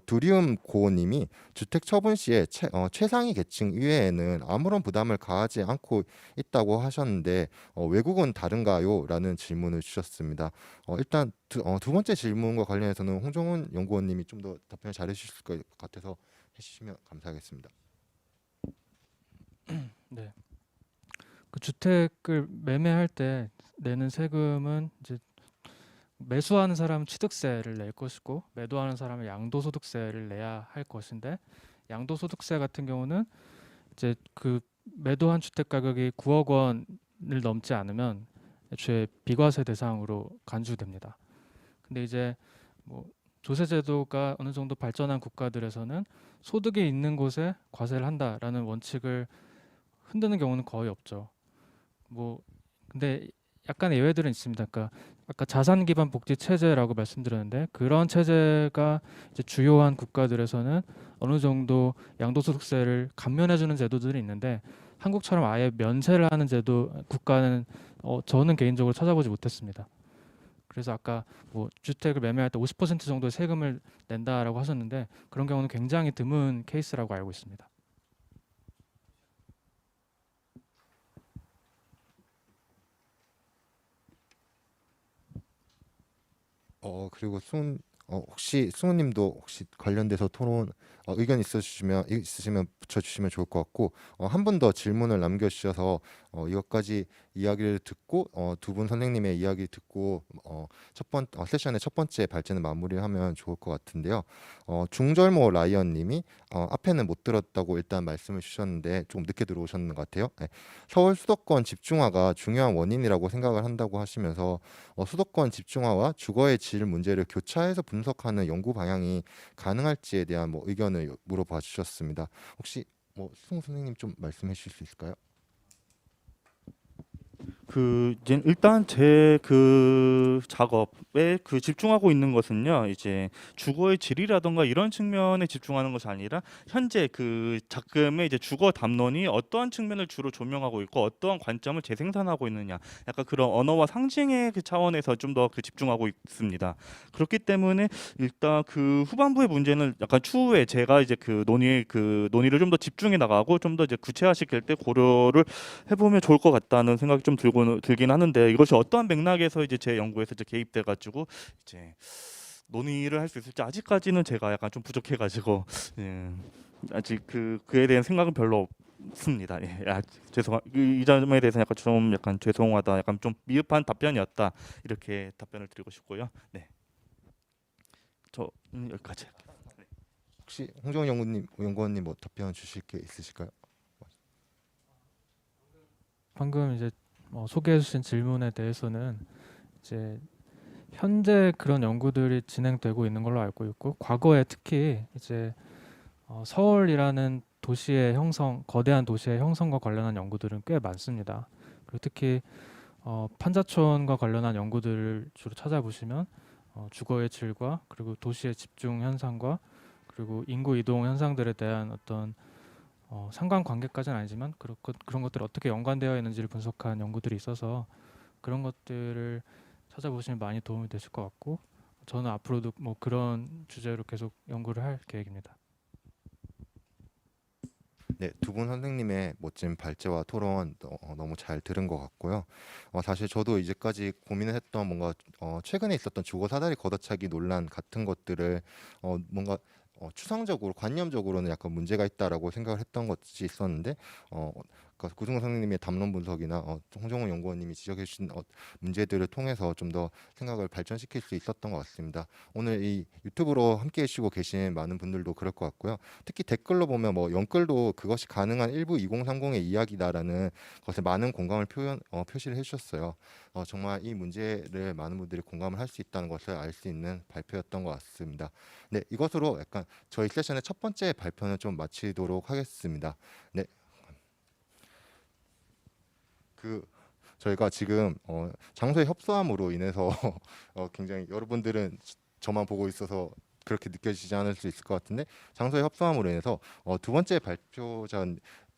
두리움 고님이 주택 처분 시에 최상위 계층 이외에는 아무런 부담을 가하지 않고 있다고 하셨는데 외국은 다른가요? 라는 질문을 주셨습니다. 일단 두 번째 질문과 관련해서는 홍정훈 연구원님이 좀 더 답변을 잘해 주실 것 같아서 해주시면 감사하겠습니다. 네. 그 주택을 매매할 때 내는 세금은 이제 매수하는 사람은 취득세를 낼 것이고 매도하는 사람은 양도소득세를 내야 할 것인데 양도소득세 같은 경우는 이제 그 매도한 주택 가격이 9억 원을 넘지 않으면 애초에 비과세 대상으로 간주됩니다. 근데 이제 뭐 조세제도가 어느 정도 발전한 국가들에서는 소득이 있는 곳에 과세를 한다라는 원칙을 흔드는 경우는 거의 없죠. 뭐 근데 약간의 예외들은 있습니다. 그러니까 아까 자산 기반 복지 체제라고 말씀드렸는데 그런 체제가 이제 주요한 국가들에서는 어느 정도 양도소득세를 감면해주는 제도들이 있는데 한국처럼 아예 면세를 하는 제도 국가는 저는 개인적으로 찾아보지 못했습니다. 그래서 아까 뭐 주택을 매매할 때 50% 정도의 세금을 낸다라고 하셨는데 그런 경우는 굉장히 드문 케이스라고 알고 있습니다. 그리고 혹시 승우님도 혹시 관련돼서 토론 의견 있으시면 붙여주시면 좋을 것 같고 한 분 더 질문을 남겨주셔서 이것까지 이야기를 듣고 두 분 선생님의 이야기 듣고 세션의 첫 번째 발제는 마무리하면 좋을 것 같은데요. 중절모 라이언님이 앞에는 못 들었다고 일단 말씀을 주셨는데 좀 늦게 들어오셨는 것 같아요. 네. 서울 수도권 집중화가 중요한 원인이라고 생각을 한다고 하시면서 수도권 집중화와 주거의 질 문제를 교차해서 분석하는 연구 방향이 가능할지에 대한 의견을 물어봐 주셨습니다. 혹시 승우 선생님 좀 말씀해 주실 수 있을까요? 이제 일단 제 그 작업에 집중하고 있는 것은요. 이제 주거의 질이라던가 이런 측면에 집중하는 것이 아니라 현재 그 작금의 이제 주거 담론이 어떠한 측면을 주로 조명하고 있고 어떠한 관점을 재생산하고 있느냐. 약간 그런 언어와 상징의 그 차원에서 좀 더 집중하고 있습니다. 그렇기 때문에 일단 그 후반부의 문제는 약간 추후에 제가 이제 논의를 좀 더 집중해 나가고 좀 더 이제 구체화시킬 때 고려를 해보면 좋을 것 같다는 생각이 좀 들긴 하는데 이것이 어떠한 맥락에서 이제 제 연구에서 이제 개입돼 가지고 이제 논의를 할 수 있을지 아직까지는 제가 약간 좀 부족해가지고 예, 아직 그에 대한 생각은 별로 없습니다. 예, 이 점에 대해서 약간 죄송하다, 약간 좀 미흡한 답변이었다 이렇게 답변을 드리고 싶고요. 네, 여기까지. 혹시 홍정훈 연구원님 답변 주실 게 있으실까요? 방금 이제 소개해 주신 질문에 대해서는 이제 현재 그런 연구들이 진행되고 있는 걸로 알고 있고 과거에 특히 이제 서울이라는 도시의 형성, 거대한 도시의 형성과 관련한 연구들은 꽤 많습니다. 그리고 특히 판자촌과 관련한 연구들을 주로 찾아보시면 주거의 질과 그리고 도시의 집중 현상과 그리고 인구 이동 현상들에 대한 어떤 상관관계까지는 아니지만 그런 것들이 어떻게 연관되어 있는지를 분석한 연구들이 있어서 그런 것들을 찾아보시면 많이 도움이 되실 것 같고 저는 앞으로도 그런 주제로 계속 연구를 할 계획입니다. 네, 두 분 선생님의 멋진 발제와 토론 너무 잘 들은 것 같고요. 사실 저도 이제까지 고민을 했던 뭔가 최근에 있었던 주거 사다리 걷어차기 논란 같은 것들을 뭔가 추상적으로 관념적으로는 약간 문제가 있다라고 생각을 했던 것이 있었는데 그러니까 고승호 선생님의 담론 분석이나 홍정훈 연구원님이 지적해 주신 문제들을 통해서 좀 더 생각을 발전시킬 수 있었던 것 같습니다. 오늘 이 유튜브로 함께 해주시고 계신 많은 분들도 그럴 것 같고요. 특히 댓글로 보면 영글도 그것이 가능한 일부 2030의 이야기다라는 것에 많은 공감을 표시를 해주셨어요. 정말 이 문제를 많은 분들이 공감을 할 수 있다는 것을 알 수 있는 발표였던 것 같습니다. 네, 이것으로 약간 저희 세션의 첫 번째 발표는 좀 마치도록 하겠습니다. 네. 저희가 지금 장소의 협소함으로 인해서 굉장히 여러분들은 저만 보고 있어서 그렇게 느껴지지 않을 수 있을 것 같은데 장소의 협소함으로 인해서 두 번째 발표자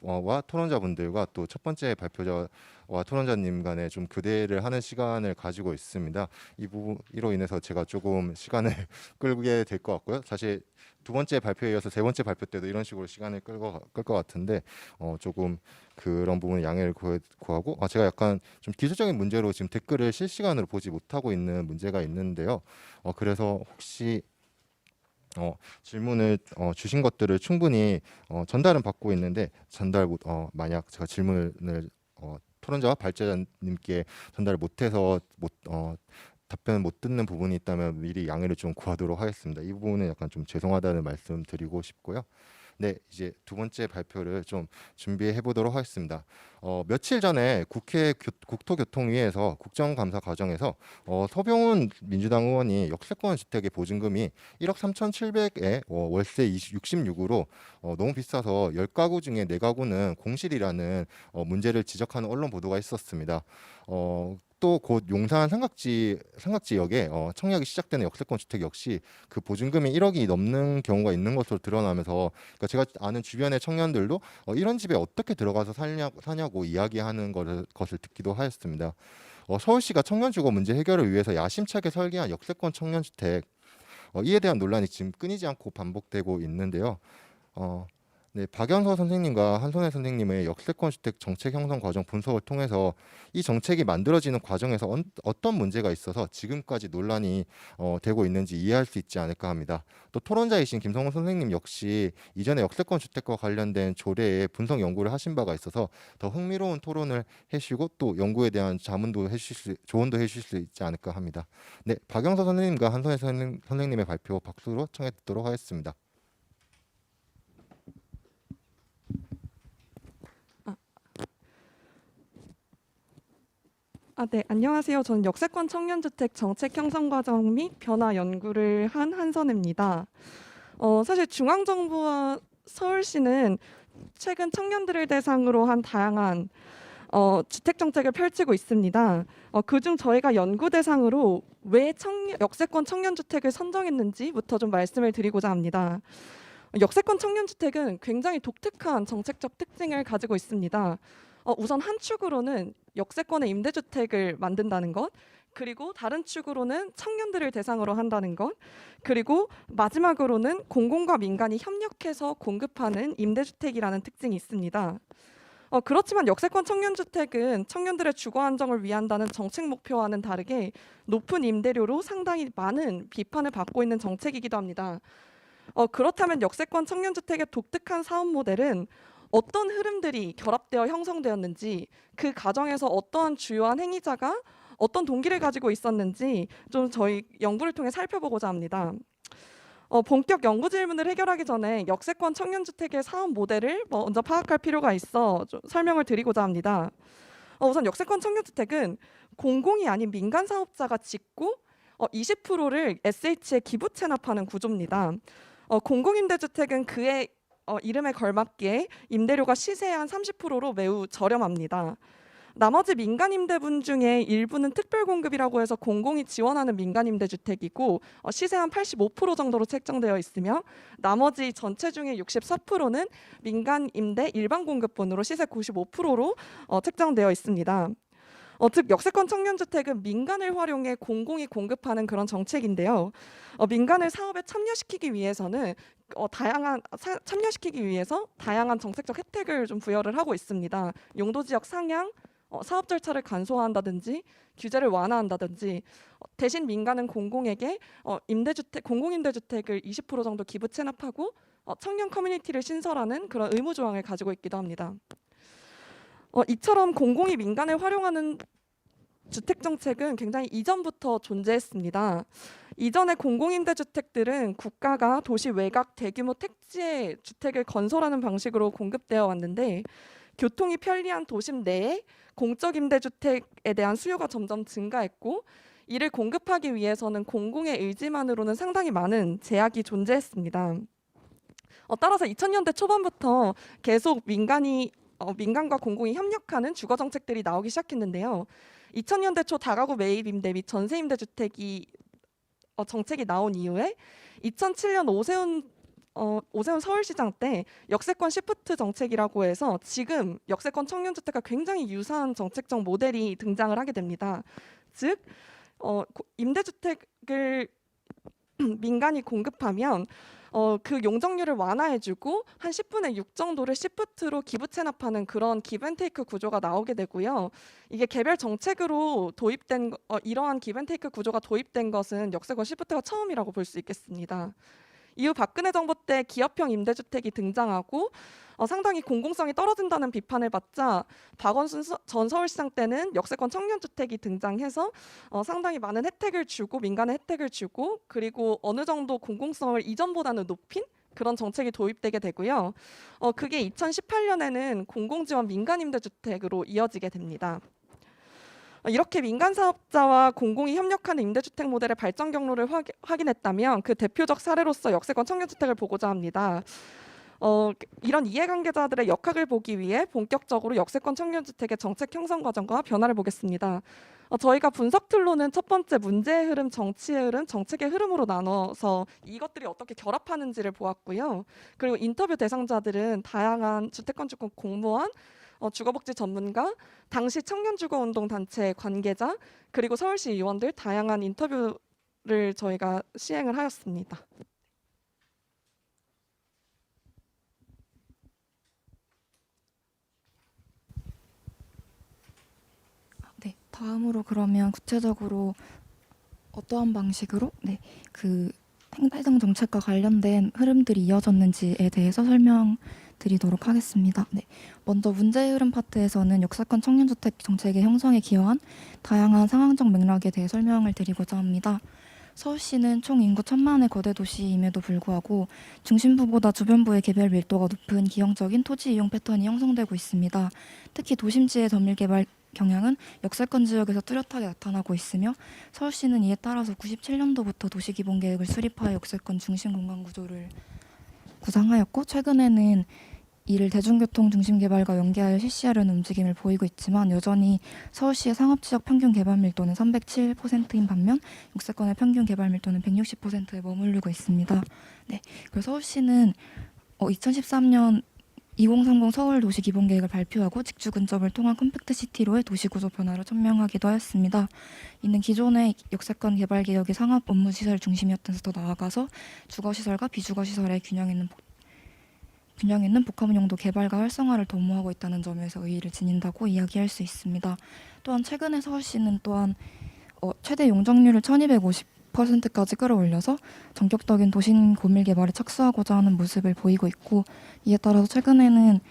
와 토론자분들과 또 첫 번째 발표자와 토론자님 간에 좀 교대를 하는 시간을 가지고 있습니다. 이 부분으로 인해서 제가 조금 시간을 끌게 될 것 같고요. 사실 두 번째 발표에 이어서 세 번째 발표 때도 이런 식으로 시간을 끌 것 같은데 조금 그런 부분 양해를 구하고 제가 약간 좀 기술적인 문제로 지금 댓글을 실시간으로 보지 못하고 있는 문제가 있는데요. 그래서 혹시 질문을 주신 것들을 충분히 전달은 받고 있는데 만약 제가 질문을 토론자와 발제자님께 전달을 못해서 답변을 못 듣는 부분이 있다면 미리 양해를 좀 구하도록 하겠습니다. 이 부분은 약간 좀 죄송하다는 말씀 드리고 싶고요. 네, 이제 두 번째 발표를 좀 준비해 보도록 하겠습니다. 며칠 전에 국회 국토교통위에서 국정감사 과정에서 서병훈 민주당 의원이 역세권 주택의 보증금이 1억 3,700에 월세 66으로 너무 비싸서 10가구 중에 4가구는 공실이라는 문제를 지적하는 언론 보도가 있었습니다. 또 곧 용산 삼각지역에 청약이 시작되는 역세권 주택 역시 그 보증금이 1억이 넘는 경우가 있는 것으로 드러나면서 그러니까 제가 아는 주변의 청년들도 이런 집에 어떻게 들어가서 사냐고 이야기하는 것을 듣기도 하였습니다. 서울시가 청년 주거 문제 해결을 위해서 야심차게 설계한 역세권 청년 주택 이에 대한 논란이 지금 끊이지 않고 반복되고 있는데요. 네, 박연서 선생님과 한손혜 선생님의 역세권 주택 정책 형성 과정 분석을 통해서 이 정책이 만들어지는 과정에서 어떤 문제가 있어서 지금까지 논란이 되고 있는지 이해할 수 있지 않을까 합니다. 또 토론자이신 김성훈 선생님 역시 이전에 역세권 주택과 관련된 조례에 분석 연구를 하신 바가 있어서 더 흥미로운 토론을 해주시고 또 연구에 대한 조언도 해주실 수 있지 않을까 합니다. 네, 박연서 선생님과 한손혜 선생님의 발표 박수로 청해 듣도록 하겠습니다. 네, 안녕하세요. 저는 역세권 청년주택 정책 형성 과정 및 변화 연구를 한 한선혜입니다. 사실 중앙정부와 서울시는 최근 청년들을 대상으로 한 다양한 주택 정책을 펼치고 있습니다. 그중 저희가 연구 대상으로 왜 역세권 청년주택을 선정했는지부터 좀 말씀을 드리고자 합니다. 역세권 청년주택은 굉장히 독특한 정책적 특징을 가지고 있습니다. 우선 한 축으로는 역세권의 임대주택을 만든다는 것, 그리고 다른 축으로는 청년들을 대상으로 한다는 것, 그리고 마지막으로는 공공과 민간이 협력해서 공급하는 임대주택이라는 특징이 있습니다. 그렇지만 역세권 청년주택은 청년들의 주거 안정을 위한다는 정책 목표와는 다르게 높은 임대료로 상당히 많은 비판을 받고 있는 정책이기도 합니다. 그렇다면 역세권 청년주택의 독특한 사업 모델은 어떤 흐름들이 결합되어 형성되었는지, 그 과정에서 어떠한 주요한 행위자가 어떤 동기를 가지고 있었는지 좀 저희 연구를 통해 살펴보고자 합니다. 본격 연구 질문을 해결하기 전에 역세권 청년주택의 사업 모델을 먼저 파악할 필요가 있어 좀 설명을 드리고자 합니다. 우선 역세권 청년주택은 공공이 아닌 민간 사업자가 짓고 20%를 SH에 기부 체납하는 구조입니다. 공공임대주택은 그의 이름에 걸맞게 임대료가 시세의 한 30%로 매우 저렴합니다. 나머지 민간 임대분 중에 일부는 특별공급이라고 해서 공공이 지원하는 민간 임대주택이고 시세 한 85% 정도로 책정되어 있으며 나머지 전체 중에 64%는 민간 임대 일반 공급분으로 시세 95%로 책정되어 있습니다. 즉 역세권 청년주택은 민간을 활용해 공공이 공급하는 그런 정책인데요. 민간을 사업에 참여시키기 위해서는 참여시키기 위해서 다양한 정책적 혜택을 좀 부여를 하고 있습니다. 용도지역 상향, 사업 절차를 간소화한다든지 규제를 완화한다든지 대신 민간은 공공에게 공공임대주택을 20% 정도 기부 체납하고 청년 커뮤니티를 신설하는 그런 의무 조항을 가지고 있기도 합니다. 이처럼 공공이 민간을 활용하는 주택 정책은 굉장히 이전부터 존재했습니다. 이전의 공공임대주택들은 국가가 도시 외곽 대규모 택지에 주택을 건설하는 방식으로 공급되어 왔는데 교통이 편리한 도심 내에 공적임대주택에 대한 수요가 점점 증가했고 이를 공급하기 위해서는 공공의 의지만으로는 상당히 많은 제약이 존재했습니다. 따라서 2000년대 초반부터 계속 민간과 공공이 협력하는 주거 정책들이 나오기 시작했는데요. 2000년대 초 다가구 매입 임대 및 전세 임대 주택이 정책이 나온 이후에 2007년 오세훈 오세훈 서울시장 때 역세권 시프트 정책이라고 해서 지금 역세권 청년주택과 굉장히 유사한 정책적 모델이 등장을 하게 됩니다. 즉 임대주택을 민간이 공급하면 그 용적률을 완화해주고 한 10분의 6 정도를 시프트로 기부 체납하는 그런 기브앤테이크 구조가 나오게 되고요. 이게 개별 정책으로 도입된 이러한 기브앤테이크 구조가 도입된 것은 역세권 시프트가 처음이라고 볼 수 있겠습니다. 이후 박근혜 정부 때 기업형 임대주택이 등장하고 상당히 공공성이 떨어진다는 비판을 받자 박원순 전 서울시장 때는 역세권 청년주택이 등장해서 상당히 많은 혜택을 주고 민간에 혜택을 주고 그리고 어느 정도 공공성을 이전보다는 높인 그런 정책이 도입되게 되고요. 그게 2018년에는 공공지원 민간임대주택으로 이어지게 됩니다. 이렇게 민간 사업자와 공공이 협력하는 임대주택 모델의 발전 경로를 확인했다면 그 대표적 사례로서 역세권 청년주택을 보고자 합니다. 이런 이해관계자들의 역학을 보기 위해 본격적으로 역세권 청년주택의 정책 형성 과정과 변화를 보겠습니다. 저희가 분석 툴로는 첫 번째 문제의 흐름, 정치의 흐름, 정책의 흐름으로 나눠서 이것들이 어떻게 결합하는지를 보았고요. 그리고 인터뷰 대상자들은 다양한 주택건축권 공무원, 주거복지 전문가, 당시 청년주거운동 단체 관계자, 그리고 서울시 의원들 다양한 인터뷰를 저희가 시행을 하였습니다. 네, 다음으로 그러면 구체적으로 어떠한 방식으로 그 행정 정책과 관련된 흐름들이 이어졌는지에 대해서 설명드리도록 하겠습니다. 먼저 문제의 흐름 파트에서는 역세권 청년주택 정책의 형성에 기여한 다양한 상황적 맥락에 대해 설명을 드리고자 합니다. 서울시는 총 인구 1,000만의 거대 도시임에도 불구하고 중심부보다 주변부의 개별 밀도가 높은 기형적인 토지 이용 패턴이 형성되고 있습니다. 특히 도심지의 전밀 개발 경향은 역세권 지역에서 뚜렷하게 나타나고 있으며 서울시는 이에 따라서 97년도부터 도시기본계획을 수립하여 역세권 중심 공간 구조를 구상하였고 최근에는 이를 대중교통 중심 개발과 연계하여 실시하려는 움직임을 보이고 있지만 여전히 서울시의 상업지역 평균 개발 밀도는 307%인 반면 역세권의 평균 개발 밀도는 160%에 머무르고 있습니다. 그리고 서울시는 2013년 2030 서울 도시 기본 계획을 발표하고 직주 근접을 통한 컴팩트 시티로의 도시 구조 변화를 천명하기도 하였습니다. 이는 기존의 역세권 개발 개혁이 상업 업무 시설 중심이었던 데서 더 나아가서 주거 시설과 비주거 시설의 균형 있는 복합 용도 개발과 활성화를 도모하고 있다는 점에서 의의를 지닌다고 이야기할 수 있습니다. 또한 최근에 서울시는 또한 최대 용적률을 1250%까지 끌어올려서 전격적인 도심 고밀 개발에 착수하고자 하는 모습을 보이고 있고 이에 따라서 최근에는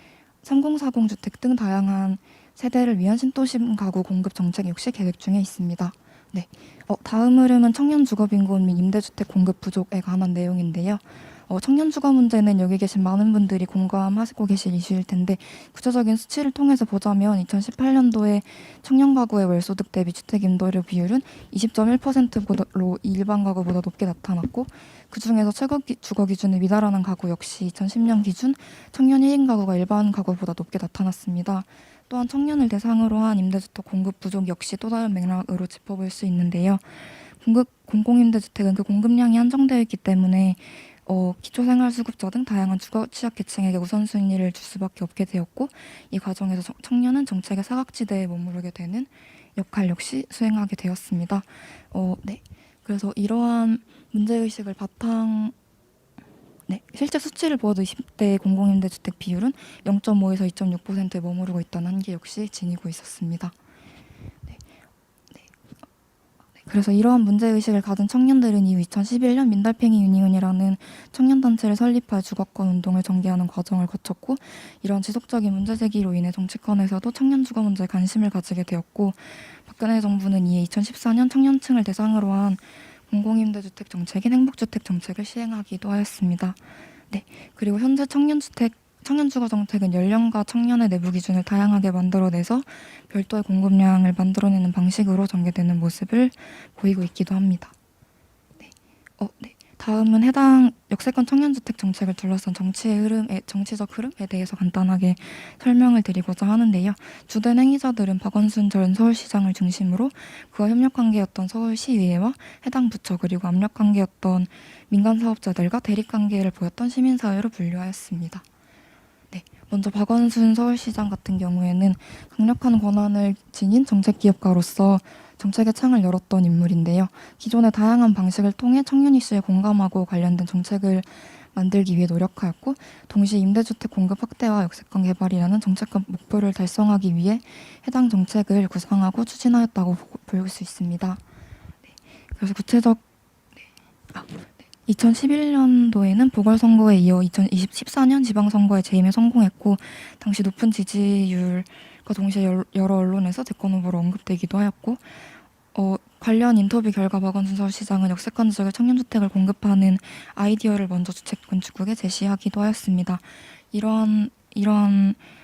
3040 주택 등 다양한 세대를 위한 신도심 가구 공급 정책 역시 계획 중에 있습니다. 다음 흐름은 청년 주거 빈곤 및 임대주택 공급 부족에 관한 내용인데요. 청년 주거 문제는 여기 계신 많은 분들이 공감하고 계실 이슈일 텐데 구체적인 수치를 통해서 보자면 2018년도에 청년 가구의 월소득 대비 주택 임대료 비율은 20.1%로 일반 가구보다 높게 나타났고 그중에서 최고 주거 기준에 미달하는 가구 역시 2010년 기준 청년 1인 가구가 일반 가구보다 높게 나타났습니다. 또한 청년을 대상으로 한 임대주택 공급 부족 역시 또 다른 맥락으로 짚어볼 수 있는데요. 공공임대주택은 그 공급량이 한정되어 있기 때문에 기초생활수급자 등 다양한 주거 취약계층에게 우선순위를 줄 수밖에 없게 되었고 이 과정에서 청년은 정책의 사각지대에 머무르게 되는 역할 역시 수행하게 되었습니다. 그래서 이러한 문제의식을 실제 수치를 보아도 20대 공공임대주택 비율은 0.5에서 2.6%에 머무르고 있다는 한계 역시 지니고 있었습니다. 그래서 이러한 문제의식을 가진 청년들은 이후 2011년 민달팽이 유니온이라는 청년단체를 설립하여 주거권 운동을 전개하는 과정을 거쳤고 이러한 지속적인 문제제기로 인해 정치권에서도 청년 주거 문제에 관심을 가지게 되었고 박근혜 정부는 이에 2014년 청년층을 대상으로 한 공공임대주택 정책인 행복주택 정책을 시행하기도 하였습니다. 그리고 현재 청년주거 정책은 연령과 청년의 내부 기준을 다양하게 만들어내서 별도의 공급량을 만들어내는 방식으로 전개되는 모습을 보이고 있기도 합니다. 다음은 해당 역세권 청년주택 정책을 둘러싼 정치적 흐름에 대해서 간단하게 설명을 드리고자 하는데요. 주된 행위자들은 박원순 전 서울시장을 중심으로 그와 협력관계였던 서울시의회와 해당 부처 그리고 압력관계였던 민간사업자들과 대립관계를 보였던 시민사회로 분류하였습니다. 네, 먼저 박원순 서울시장 같은 경우에는 강력한 권한을 지닌 정책기업가로서 정책의 창을 열었던 인물인데요. 기존의 다양한 방식을 통해 청년 이슈에 공감하고 관련된 정책을 만들기 위해 노력하였고 동시에 임대주택 공급 확대와 역세권 개발이라는 정책과 목표를 달성하기 위해 해당 정책을 구상하고 추진하였다고 볼 수 있습니다. 네, 그래서 2011년도에는 보궐선거에 이어 2014년 지방선거에 재임에 성공했고 당시 높은 지지율과 동시에 여러 언론에서 대권 후보로 언급되기도 하였고 관련 인터뷰 결과 박원순 서울시장은 역세권 지역에 청년주택을 공급하는 아이디어를 먼저 주택건축국에 제시하기도 하였습니다. 이러한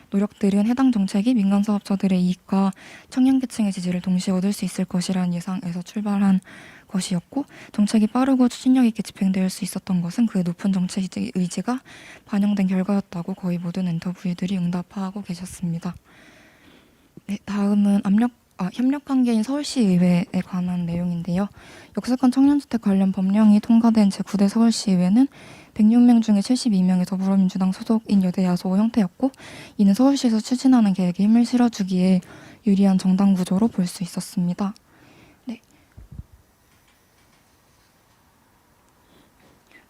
노력들은 해당 정책이 민간 사업자들의 이익과 청년계층의 지지를 동시에 얻을 수 있을 것이라는 예상에서 출발한 것이었고 정책이 빠르고 추진력 있게 집행될 수 있었던 것은 그의 높은 정책 의지가 반영된 결과였다고 거의 모든 인터뷰들이 응답하고 계셨습니다. 네, 다음은 협력관계인 서울시의회에 관한 내용인데요. 역세권 청년주택 관련 법령이 통과된 제9대 서울시의회는 106명 중에 72명이 더불어민주당 소속인 여대 야소 형태였고 이는 서울시에서 추진하는 계획에 힘을 실어주기에 유리한 정당 구조로 볼 수 있었습니다. 네.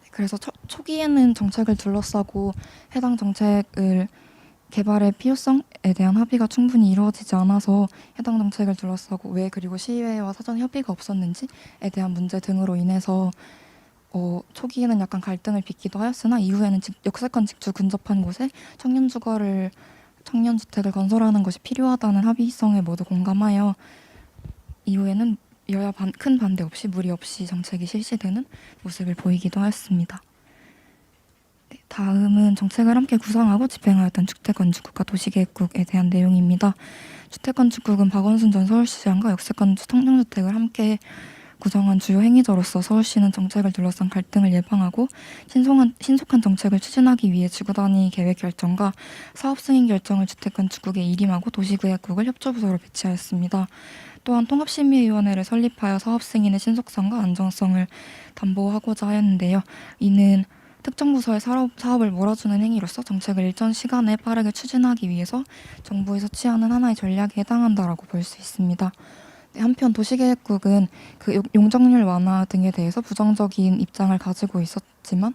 그래서 초기에는 정책을 둘러싸고 해당 정책을 개발의 필요성에 대한 합의가 충분히 이루어지지 않아서 해당 정책을 둘러싸고 왜 그리고 시의회와 사전 협의가 없었는지에 대한 문제 등으로 인해서 초기에는 약간 갈등을 빚기도 하였으나 이후에는 역세권 직주 근접한 곳에 청년주택을 건설하는 것이 필요하다는 합의성에 모두 공감하여 이후에는 여야 큰 반대 없이 무리 없이 정책이 실시되는 모습을 보이기도 하였습니다. 네, 다음은 정책을 함께 구상하고 집행하였던 주택건축국과 도시계획국에 대한 내용입니다. 주택건축국은 박원순 전 서울시장과 역세권 청년주택을 함께 구성한 주요 행위자로서 서울시는 정책을 둘러싼 갈등을 예방하고 신속한 정책을 추진하기 위해 지구단위 계획 결정과 사업 승인 결정을 주택건축국에 일임하고 도시계획국을 협조부서로 배치하였습니다. 또한 통합심의위원회를 설립하여 사업 승인의 신속성과 안정성을 담보하고자 하였는데요. 이는 특정 부서의 사업을 몰아주는 행위로서 정책을 일정 시간에 빠르게 추진하기 위해서 정부에서 취하는 하나의 전략에 해당한다라고 볼 수 있습니다. 한편 도시계획국은 그 용적률 완화 등에 대해서 부정적인 입장을 가지고 있었지만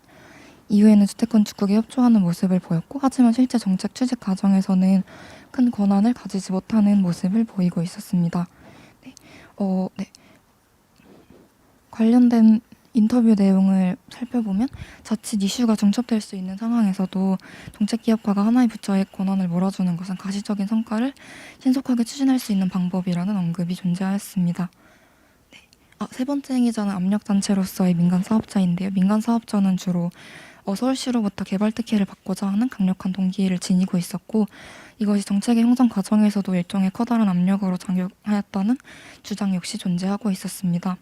이후에는 주택건축국에 협조하는 모습을 보였고 하지만 실제 정책 추진 과정에서는 큰 권한을 가지지 못하는 모습을 보이고 있었습니다. 네. 관련된 인터뷰 내용을 살펴보면 자칫 이슈가 중첩될 수 있는 상황에서도 정책기업가가 하나의 부처의 권한을 몰아주는 것은 가시적인 성과를 신속하게 추진할 수 있는 방법이라는 언급이 존재하였습니다. 네. 세 번째 행위자는 압력단체로서의 민간사업자인데요. 민간사업자는 주로 서울시로부터 개발 특혜를 받고자 하는 강력한 동기를 지니고 있었고 이것이 정책의 형성 과정에서도 일종의 커다란 압력으로 작용하였다는 주장 역시 존재하고 있었습니다.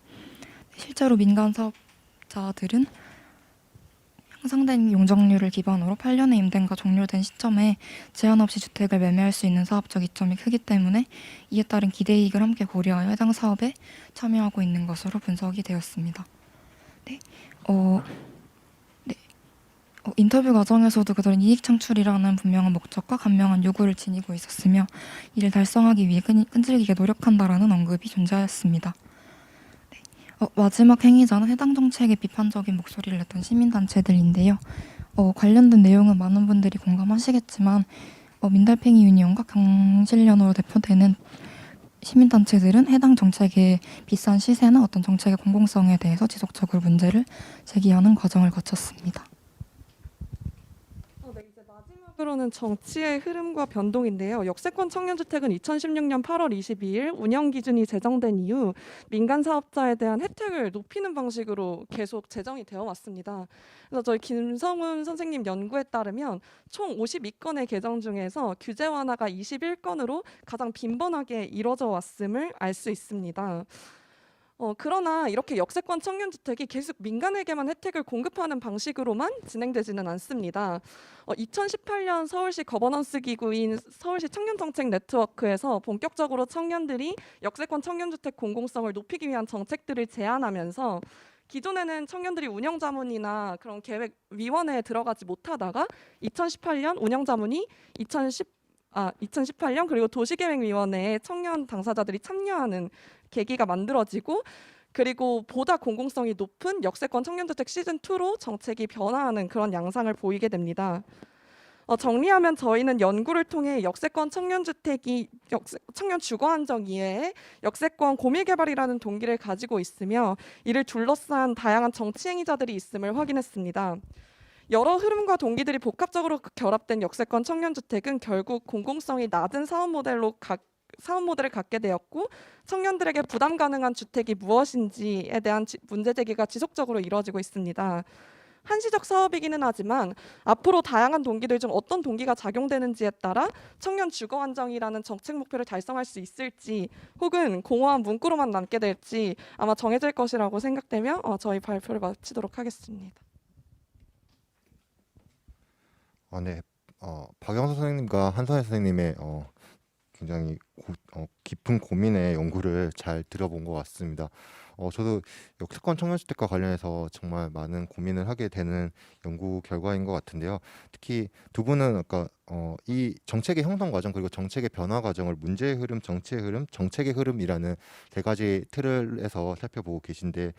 실제로 민간 사업자들은 향상된 용적률을 기반으로 8년의 임대가 종료된 시점에 제한 없이 주택을 매매할 수 있는 사업적 이점이 크기 때문에 이에 따른 기대이익을 함께 고려하여 해당 사업에 참여하고 있는 것으로 분석이 되었습니다. 네. 인터뷰 과정에서도 그들은 이익 창출이라는 분명한 목적과 간명한 요구를 지니고 있었으며 이를 달성하기 위해 끈질기게 노력한다라는 언급이 존재하였습니다. 마지막 행위자는 해당 정책에 비판적인 목소리를 냈던 시민단체들인데요. 관련된 내용은 많은 분들이 공감하시겠지만 민달팽이 유니온과 경실련으로 대표되는 시민단체들은 해당 정책의 비싼 시세나 어떤 정책의 공공성에 대해서 지속적으로 문제를 제기하는 과정을 거쳤습니다. 네, 이제 마지막으로는 정치의 흐름과 변동인데요. 역세권 청년주택은 2016년 8월 22일 운영 기준이 제정된 이후 민간 사업자에 대한 혜택을 높이는 방식으로 계속 제정이 되어 왔습니다. 그래서 저희 김성훈 선생님 연구에 따르면 총 52건의 개정 중에서 규제 완화가 21건으로 가장 빈번하게 이뤄져 왔음을 알 수 있습니다. 그러나 이렇게 역세권 청년주택이 계속 민간에게만 혜택을 공급하는 방식으로만 진행되지는 않습니다. 2018년 서울시 거버넌스 기구인 서울시 청년정책 네트워크에서 본격적으로 청년들이 역세권 청년주택 공공성을 높이기 위한 정책들을 제안하면서 기존에는 청년들이 운영자문이나 그런 계획위원회에 들어가지 못하다가 2018년 운영자문이 2018년 그리고 도시계획위원회에 청년 당사자들이 참여하는 계기가 만들어지고 그리고 보다 공공성이 높은 역세권 청년주택 시즌2로 정책이 변화하는 그런 양상을 보이게 됩니다. 정리하면 저희는 연구를 통해 역세권 청년주택이 청년 주거 안정 이외에 역세권 고밀개발이라는 동기를 가지고 있으며 이를 둘러싼 다양한 정치 행위자들이 있음을 확인했습니다. 여러 흐름과 동기들이 복합적으로 결합된 역세권 청년주택은 결국 공공성이 낮은 사업 모델을 갖게 되었고 청년들에게 부담 가능한 주택이 무엇인지에 대한 문제 제기가 지속적으로 이루어지고 있습니다. 한시적 사업이기는 하지만 앞으로 다양한 동기들 중 어떤 동기가 작용되는지에 따라 청년 주거 안정이라는 정책 목표를 달성할 수 있을지 혹은 공허한 문구로만 남게 될지 아마 정해질 것이라고 생각되며 저희 발표를 마치도록 하겠습니다. 네. 박영선 선생님과 한선혜 선생님의 굉장히 깊은 고민의 연구를 잘 들어본 것 같습니다. 저도 역세권 청년주택과 관련해서 정말 많은 고민을 하게 되는 연구 결과인 것 같은데요. 특히 두 분은 아까 이 정책의 형성 과정 그리고 정책의 변화 과정을 문제의 흐름, 정치의 흐름, 정책의 흐름이라는 세 가지 틀을 해서 살펴보고 계신데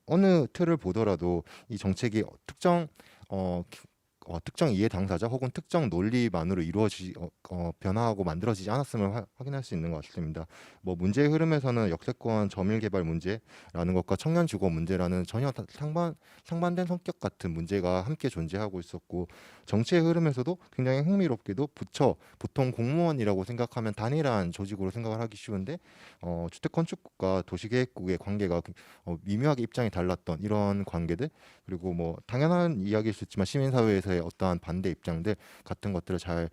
어느 틀을 보더라도 이 정책이 특정 이해 당사자 혹은 특정 논리만으로 변화하고 만들어지지 않았음을 확인할 수 있는 것 같습니다. 문제의 흐름에서는 역세권 저밀 개발 문제라는 것과 청년 주거 문제라는 전혀 상반된 성격 같은 문제가 함께 존재하고 있었고 정치의 흐름에서도 굉장히 흥미롭게도 보통 공무원이라고 생각하면 단일한 조직으로 생각을 하기 쉬운데 주택건축국과 도시계획국의 관계가 미묘하게 입장이 달랐던 이런 관계들 그리고 당연한 이야기일 수 있지만 시민사회에서의 어떠한 반대 입장들 같은 것들을 잘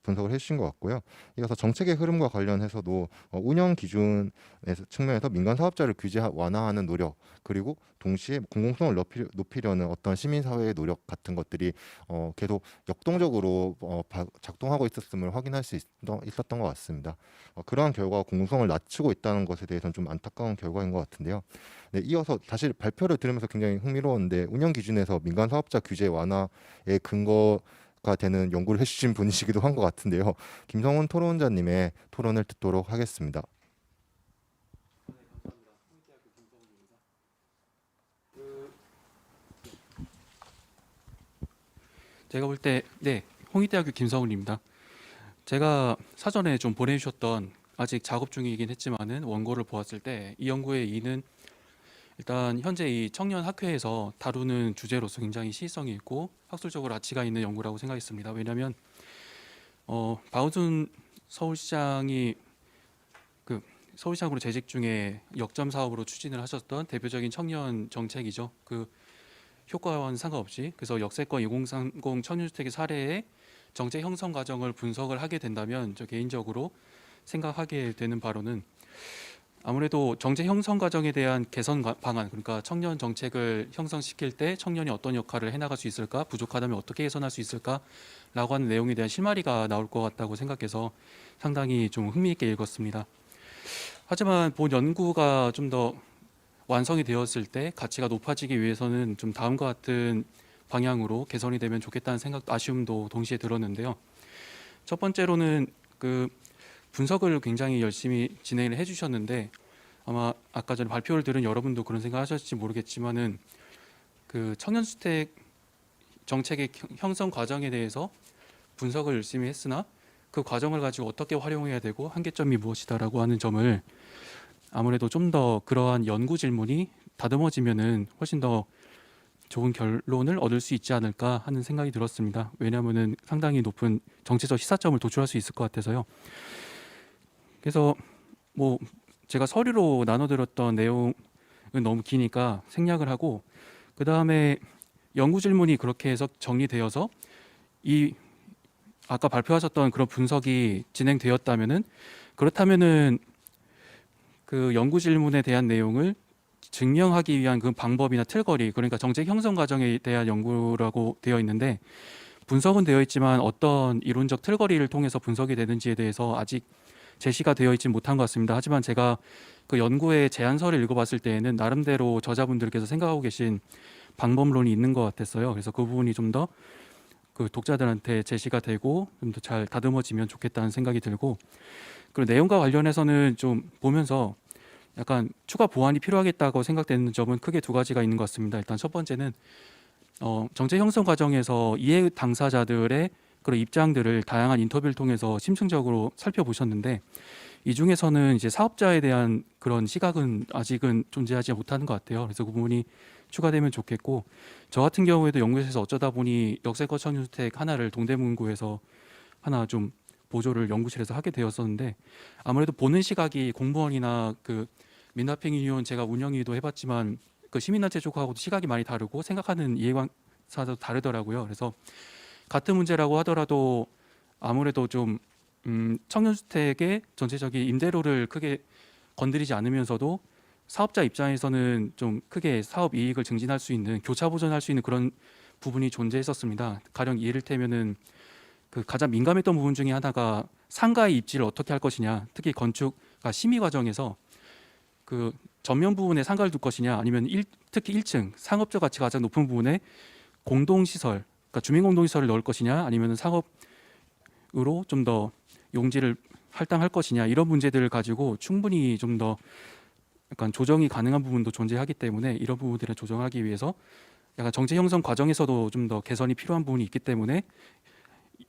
분석을 해주신 것 같고요. 이어서 정책의 흐름과 관련해서도 운영 기준의 측면에서 민간 사업자를 규제 완화하는 노력 그리고 동시에 공공성을 높이려는 어떤 시민사회의 노력 같은 것들이 계속 역동적으로 작동하고 있었음을 확인할 수 있었던 것 같습니다. 그러한 결과가 공공성을 낮추고 있다는 것에 대해서는 좀 안타까운 결과인 것 같은데요. 네, 이어서 사실 발표를 들으면서 굉장히 흥미로웠는데 운영 기준에서 민간 사업자 규제 완화의 근거가 되는 연구를 해주신 분이시기도 한 것 같은데요. 김성훈 토론자님의 토론을 듣도록 하겠습니다. 제가 볼 때 홍익대학교 김성훈입니다. 제가 사전에 좀 보내주셨던 아직 작업 중이긴 했지만은 원고를 보았을 때 이 연구의 이는 일단 현재 이 청년 학회에서 다루는 주제로서 굉장히 시의성이 있고 학술적으로 가치가 있는 연구라고 생각했습니다. 왜냐하면 바우준 서울시장이 서울시장으로 재직 중에 역점 사업으로 추진을 하셨던 대표적인 청년 정책이죠. 효과와는 상관없이 그래서 역세권 2030 청년주택의 사례에 정책 형성 과정을 분석을 하게 된다면 저 개인적으로 생각하게 되는 바로는 아무래도 정책 형성 과정에 대한 개선 방안 그러니까 청년 정책을 형성시킬 때 청년이 어떤 역할을 해나갈 수 있을까 부족하다면 어떻게 개선할 수 있을까라고 하는 내용에 대한 실마리가 나올 것 같다고 생각해서 상당히 좀 흥미있게 읽었습니다. 하지만 본 연구가 좀 더 완성이 되었을 때 가치가 높아지기 위해서는 좀 다음과 같은 방향으로 개선이 되면 좋겠다는 아쉬움도 동시에 들었는데요. 첫 번째로는 분석을 굉장히 열심히 진행을 해주셨는데 아마 아까 전에 발표를 들은 여러분도 그런 생각하셨을지 모르겠지만은 청년주택 정책의 형성 과정에 대해서 분석을 열심히 했으나 그 과정을 가지고 어떻게 활용해야 되고 한계점이 무엇이다라고 하는 점을 아무래도 좀 더 그러한 연구 질문이 다듬어지면은 훨씬 더 좋은 결론을 얻을 수 있지 않을까 하는 생각이 들었습니다. 왜냐하면은 상당히 높은 정치적 시사점을 도출할 수 있을 것 같아서요. 그래서 제가 서류로 나눠드렸던 내용은 너무 기니까 생략을 하고 그 다음에 연구 질문이 그렇게 해서 정리되어서 아까 발표하셨던 그런 분석이 진행되었다면은 그렇다면은 그 연구 질문에 대한 내용을 증명하기 위한 그 방법이나 틀거리, 그러니까 정책 형성 과정에 대한 연구라고 되어 있는데, 분석은 되어 있지만 어떤 이론적 틀거리를 통해서 분석이 되는지에 대해서 아직 제시가 되어 있지 못한 것 같습니다. 하지만 제가 그 연구의 제안서를 읽어봤을 때에는 나름대로 저자분들께서 생각하고 계신 방법론이 있는 것 같았어요. 그래서 그 부분이 좀 더 그 독자들한테 제시가 되고 좀 더 잘 다듬어지면 좋겠다는 생각이 들고, 그리고 내용과 관련해서는 좀 보면서 약간 추가 보완이 필요하겠다고 생각되는 점은 크게 두 가지가 있는 것 같습니다. 일단 첫 번째는 정책 형성 과정에서 이해 당사자들의 그런 입장들을 다양한 인터뷰를 통해서 심층적으로 살펴보셨는데, 이 중에서는 이제 사업자에 대한 그런 시각은 아직은 존재하지 못하는 것 같아요. 그래서 그 부분이 추가되면 좋겠고, 저 같은 경우에도 연구소에서 어쩌다 보니 역세권 청년주택 하나를 동대문구에서 하나 좀 보조를 연구실에서 하게 되었었는데, 아무래도 보는 시각이 공무원이나 그 민다팽 유니온 제가 운영위도 해봤지만 그 시민단체 쪽하고도 시각이 많이 다르고 생각하는 이해관사도 다르더라고요. 그래서 같은 문제라고 하더라도 아무래도 좀 청년주택의 전체적인 임대료를 크게 건드리지 않으면서도 사업자 입장에서는 좀 크게 사업 이익을 증진할 수 있는, 교차 보전할 수 있는 그런 부분이 존재했었습니다. 가령 이를테면은 그 가장 민감했던 부분 중에 하나가 상가의 입지를 어떻게 할 것이냐, 특히 건축 심의 과정에서 그 전면 부분에 상가를 둘 것이냐, 아니면 특히 1층 상업적 가치가 가장 높은 부분에 공동시설, 그러니까 주민공동시설을 넣을 것이냐, 아니면 상업으로 좀 더 용지를 할당할 것이냐, 이런 문제들을 가지고 충분히 좀 더 약간 조정이 가능한 부분도 존재하기 때문에, 이런 부분들을 조정하기 위해서 약간 정책 형성 과정에서도 좀 더 개선이 필요한 부분이 있기 때문에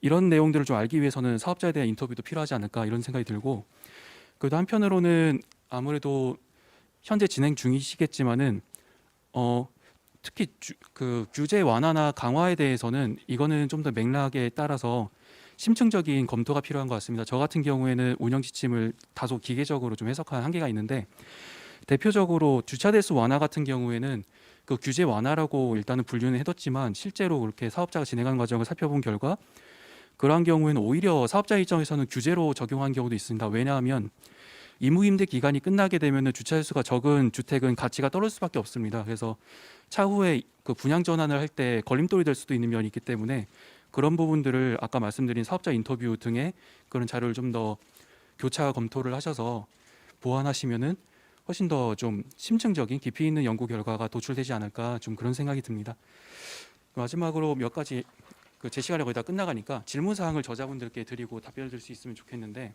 이런 내용들을 좀 알기 위해서는 사업자에 대한 인터뷰도 필요하지 않을까, 이런 생각이 들고, 그래도 한편으로는 아무래도 현재 진행 중이시겠지만은 특히 그 규제 완화나 강화에 대해서는 이거는 좀 더 맥락에 따라서 심층적인 검토가 필요한 것 같습니다. 저 같은 경우에는 운영 지침을 다소 기계적으로 좀 해석한 한계가 있는데, 대표적으로 주차 대수 완화 같은 경우에는 그 규제 완화라고 일단은 분류는 해뒀지만 실제로 그렇게 사업자가 진행하는 과정을 살펴본 결과 그러한 경우에는 오히려 사업자 입장에서는 규제로 적용한 경우도 있습니다. 왜냐하면 임무임대 기간이 끝나게 되면 주차 대수가 적은 주택은 가치가 떨어질 수밖에 없습니다. 그래서 차후에 그 분양 전환을 할 때 걸림돌이 될 수도 있는 면이 있기 때문에 그런 부분들을 아까 말씀드린 사업자 인터뷰 등의 그런 자료를 좀 더 교차 검토를 하셔서 보완하시면은 훨씬 더 좀 심층적인 깊이 있는 연구 결과가 도출되지 않을까, 좀 그런 생각이 듭니다. 마지막으로 몇 가지 제 시간이 거의 다 끝나가니까 질문 사항을 저자분들께 드리고 답변을 드릴 수 있으면 좋겠는데,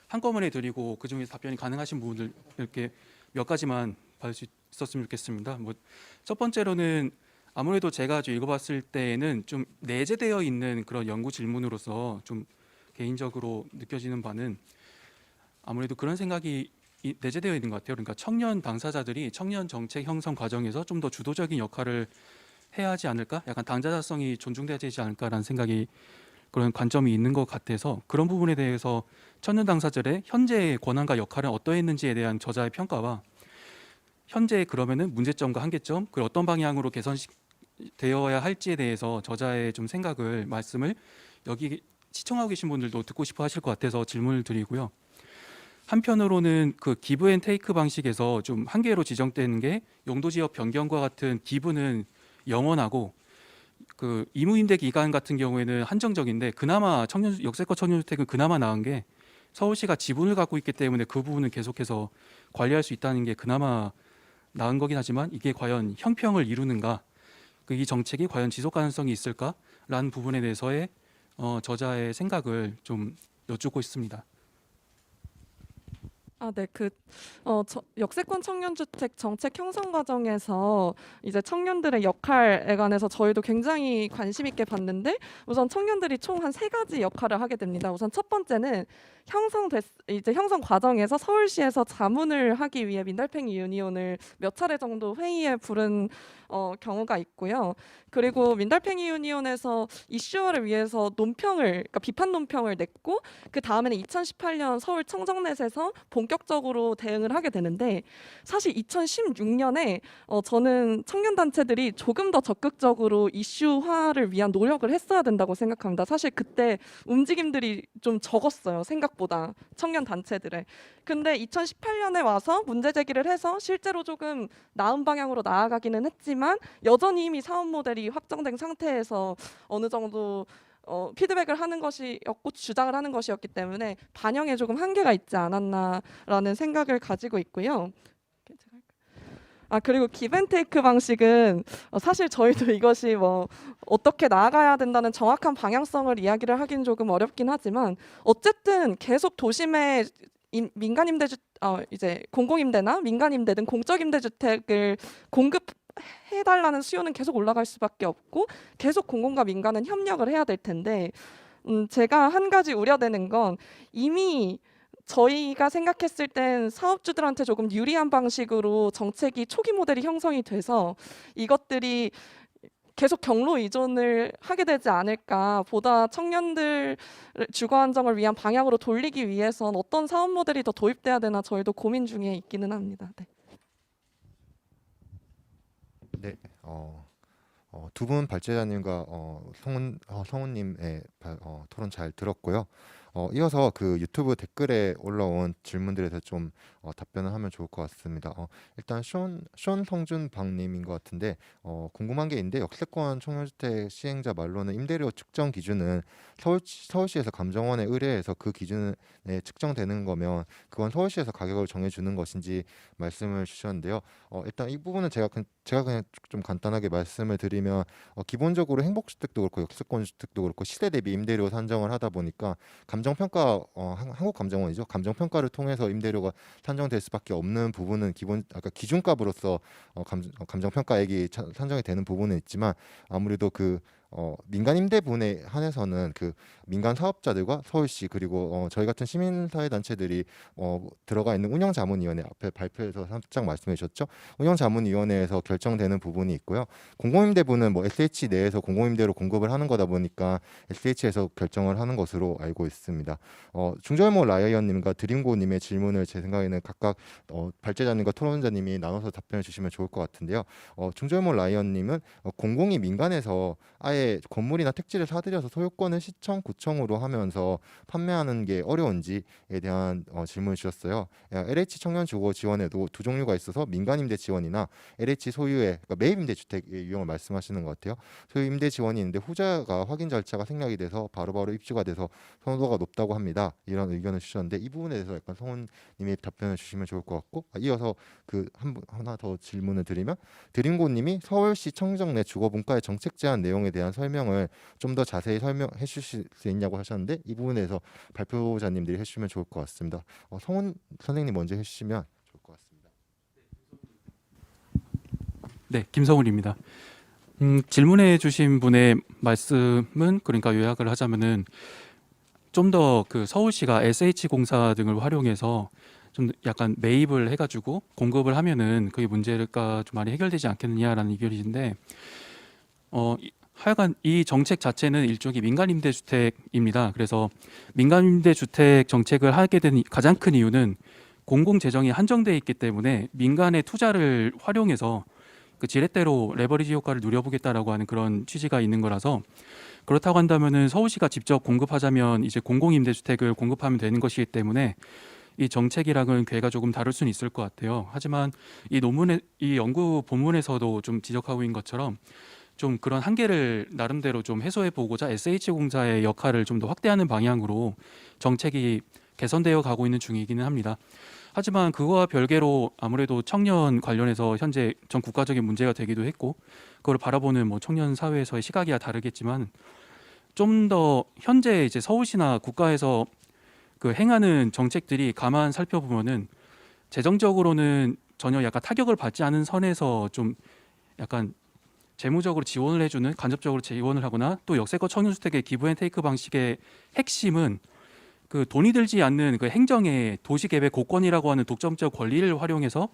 한꺼번에 드리고 그 중에서 답변이 가능하신 부분들 이렇게 몇 가지만 받을 수 있었으면 좋겠습니다. 첫 번째로는 아무래도 제가 좀 읽어봤을 때에는 좀 내재되어 있는 그런 연구 질문으로서 좀 개인적으로 느껴지는 바는 아무래도 그런 생각이 내재되어 있는 것 같아요. 그러니까 청년 당사자들이 청년 정책 형성 과정에서 좀 더 주도적인 역할을 해야 하지 않을까? 약간 당사자성이 존중돼야 되지 않을까라는 생각이, 그런 관점이 있는 것 같아서 그런 부분에 대해서 청년 당사자들의 현재의 권한과 역할은 어떠했는지에 대한 저자의 평가와 현재 그러면은 문제점과 한계점, 그리고 어떤 방향으로 개선되어야 할지에 대해서 저자의 좀 생각을, 말씀을 여기 시청하고 계신 분들도 듣고 싶어 하실 것 같아서 질문을 드리고요. 한편으로는 그 기브 앤 테이크 방식에서 좀 한계로 지정되는 게 용도 지역 변경과 같은 기브는 영원하고 그 임무임대 기간 같은 경우에는 한정적인데, 그나마 역세권 청년주택은 그나마 나은 게 서울시가 지분을 갖고 있기 때문에 그 부분은 계속해서 관리할 수 있다는 게 그나마 나은 거긴 하지만, 이게 과연 형평을 이루는가, 이 정책이 과연 지속 가능성이 있을까라는 부분에 대해서의 저자의 생각을 좀 여쭙고 있습니다. 네. 역세권 청년주택 정책 형성 과정에서 이제 청년들의 역할에 관해서 저희도 굉장히 관심 있게 봤는데, 우선 청년들이 총 한 3가지 역할을 하게 됩니다. 우선 첫 번째는 형성 과정에서 서울시에서 자문을 하기 위해 민달팽이 유니온을 몇 차례 정도 회의에 부른 경우가 있고요. 그리고 민달팽이 유니온에서 이슈화를 위해서 그러니까 비판 논평을 냈고, 그 다음에는 2018년 서울 청정넷에서 본격적으로 대응을 하게 되는데 사실 2016년에 저는 청년 단체들이 조금 더 적극적으로 이슈화를 위한 노력을 했어야 된다고 생각합니다. 사실 그때 움직임들이 좀 적었어요. 생각보다 청년 단체들의. 근데 2018년에 와서 문제 제기를 해서 실제로 조금 나은 방향으로 나아가기는 했지만 여전히 이미 사업 모델이 확정된 상태에서 어느 정도 피드백을 하는 것이었고 주장을 하는 것이었기 때문에 반영에 조금 한계가 있지 않았나라는 생각을 가지고 있고요. 그리고 기브앤테이크 방식은 사실 저희도 이것이 뭐 어떻게 나아가야 된다는 정확한 방향성을 이야기를 하긴 조금 어렵긴 하지만 어쨌든 계속 도심에 민간임대주 이제 공공임대나 민간임대 등 공적임대주택을 공급해달라는 수요는 계속 올라갈 수밖에 없고 계속 공공과 민간은 협력을 해야 될 텐데 제가 한 가지 우려되는 건 이미 저희가 생각했을 땐 사업주들한테 조금 유리한 방식으로 정책이 초기 모델이 형성이 돼서 이것들이 계속 경로 의존을 하게 되지 않을까. 보다 청년들 주거 안정을 위한 방향으로 돌리기 위해선 어떤 사업 모델이 더 도입돼야 되나 저희도 고민 중에 있기는 합니다. 네. 네, 두 분 발제자님과 성우님의 토론 잘 들었고요. 이어서 그 유튜브 댓글에 올라온 질문들에 대해서 좀 답변을 하면 좋을 것 같습니다. 일단 쇼 성준 박님인 것 같은데 궁금한 게 있는데 역세권 청년주택 시행자 말로는 임대료 측정 기준은 서울시에서 감정원에 의뢰해서 그 기준에 측정되는 거면 그건 서울시에서 가격을 정해주는 것인지 말씀을 주셨는데요. 일단 이 부분은 제가 그냥 좀 간단하게 말씀을 드리면 기본적으로 행복주택도 그렇고 역세권주택도 그렇고 시세 대비 임대료 산정을 하다 보니까 감정평가 한국감정원이죠. 감정평가를 통해서 임대료가 산정될 수밖에 없는 부분은 아까 기준값으로서 감정평가액이 산정이 되는 부분은 있지만 아무래도 그 민간 임대분에 한해서는 그 민간 사업자들과 서울시 그리고 저희 같은 시민사회단체들이 들어가 있는 운영자문위원회 앞에 발표에서 살짝 말씀해 주셨죠. 운영자문위원회에서 결정되는 부분이 있고요. 공공임대분은 뭐 SH 내에서 공공임대로 공급을 하는 거다 보니까 SH에서 결정을 하는 것으로 알고 있습니다. 중절모 라이언님과 드림고님의 질문을 제 생각에는 각각 발제자님과 토론자님이 나눠서 답변해 주시면 좋을 것 같은데요. 중절모 라이언님은 공공이 민간에서 아예 건물이나 택지를 사들여서 소유권을 시청, 구청으로 하면서 판매하는 게 어려운지에 대한 질문을 주셨어요. LH 청년 주거 지원에도 두 종류가 있어서 민간 임대 지원이나 LH 소유의 그러니까 매입 임대 주택의 유형을 말씀하시는 것 같아요. 소유 임대 지원이 있는데 후자가 확인 절차가 생략이 돼서 바로바로 입주가 돼서 선호도가 높다고 합니다. 이런 의견을 주셨는데 이 부분에 대해서 약간 성훈님이 답변을 주시면 좋을 것 같고 이어서 그 하나 더 질문을 드리면 드림고님이 서울시 청정 내 주거 분과의 정책 제안 내용에 대한 설명을 좀 더 자세히 설명해 주실 수 있냐고 하셨는데 이 부분에서 발표자님들이 해주시면 좋을 것 같습니다. 성훈 선생님 먼저 해주시면 좋을 것 같습니다. 네, 김성훈입니다. 질문해 주신 분의 말씀은 그러니까 요약을 하자면은 좀 더 그 서울시가 SH공사 등을 활용해서 좀 약간 매입을 해가지고 공급을 하면은 그게 문제가 좀 많이 해결되지 않겠느냐라는 의견이신데 하여간 이 정책 자체는 일종의 민간임대주택입니다. 그래서 민간임대주택 정책을 하게 된 가장 큰 이유는 공공재정이 한정되어 있기 때문에 민간의 투자를 활용해서 그 지렛대로 레버리지 효과를 누려보겠다라고 하는 그런 취지가 있는 거라서 그렇다고 한다면은 서울시가 직접 공급하자면 이제 공공임대주택을 공급하면 되는 것이기 때문에 이 정책이랑은 궤가 조금 다를 수는 있을 것 같아요. 하지만 이 연구 본문에서도 좀 지적하고 있는 것처럼 좀 그런 한계를 나름대로 좀 해소해 보고자 SH공사의 역할을 좀 더 확대하는 방향으로 정책이 개선되어 가고 있는 중이기는 합니다. 하지만 그거와 별개로 아무래도 청년 관련해서 현재 전 국가적인 문제가 되기도 했고 그걸 바라보는 뭐 청년 사회에서의 시각이야 다르겠지만 좀 더 현재 이제 서울시나 국가에서 그 행하는 정책들이 가만 살펴보면은 재정적으로는 전혀 약간 타격을 받지 않은 선에서 좀 약간 재무적으로 지원을 해주는 간접적으로 지원을 하거나 또 역세권 청년주택의 기브앤테이크 방식의 핵심은 그 돈이 들지 않는 그 행정의 도시계획 고권이라고 하는 독점적 권리를 활용해서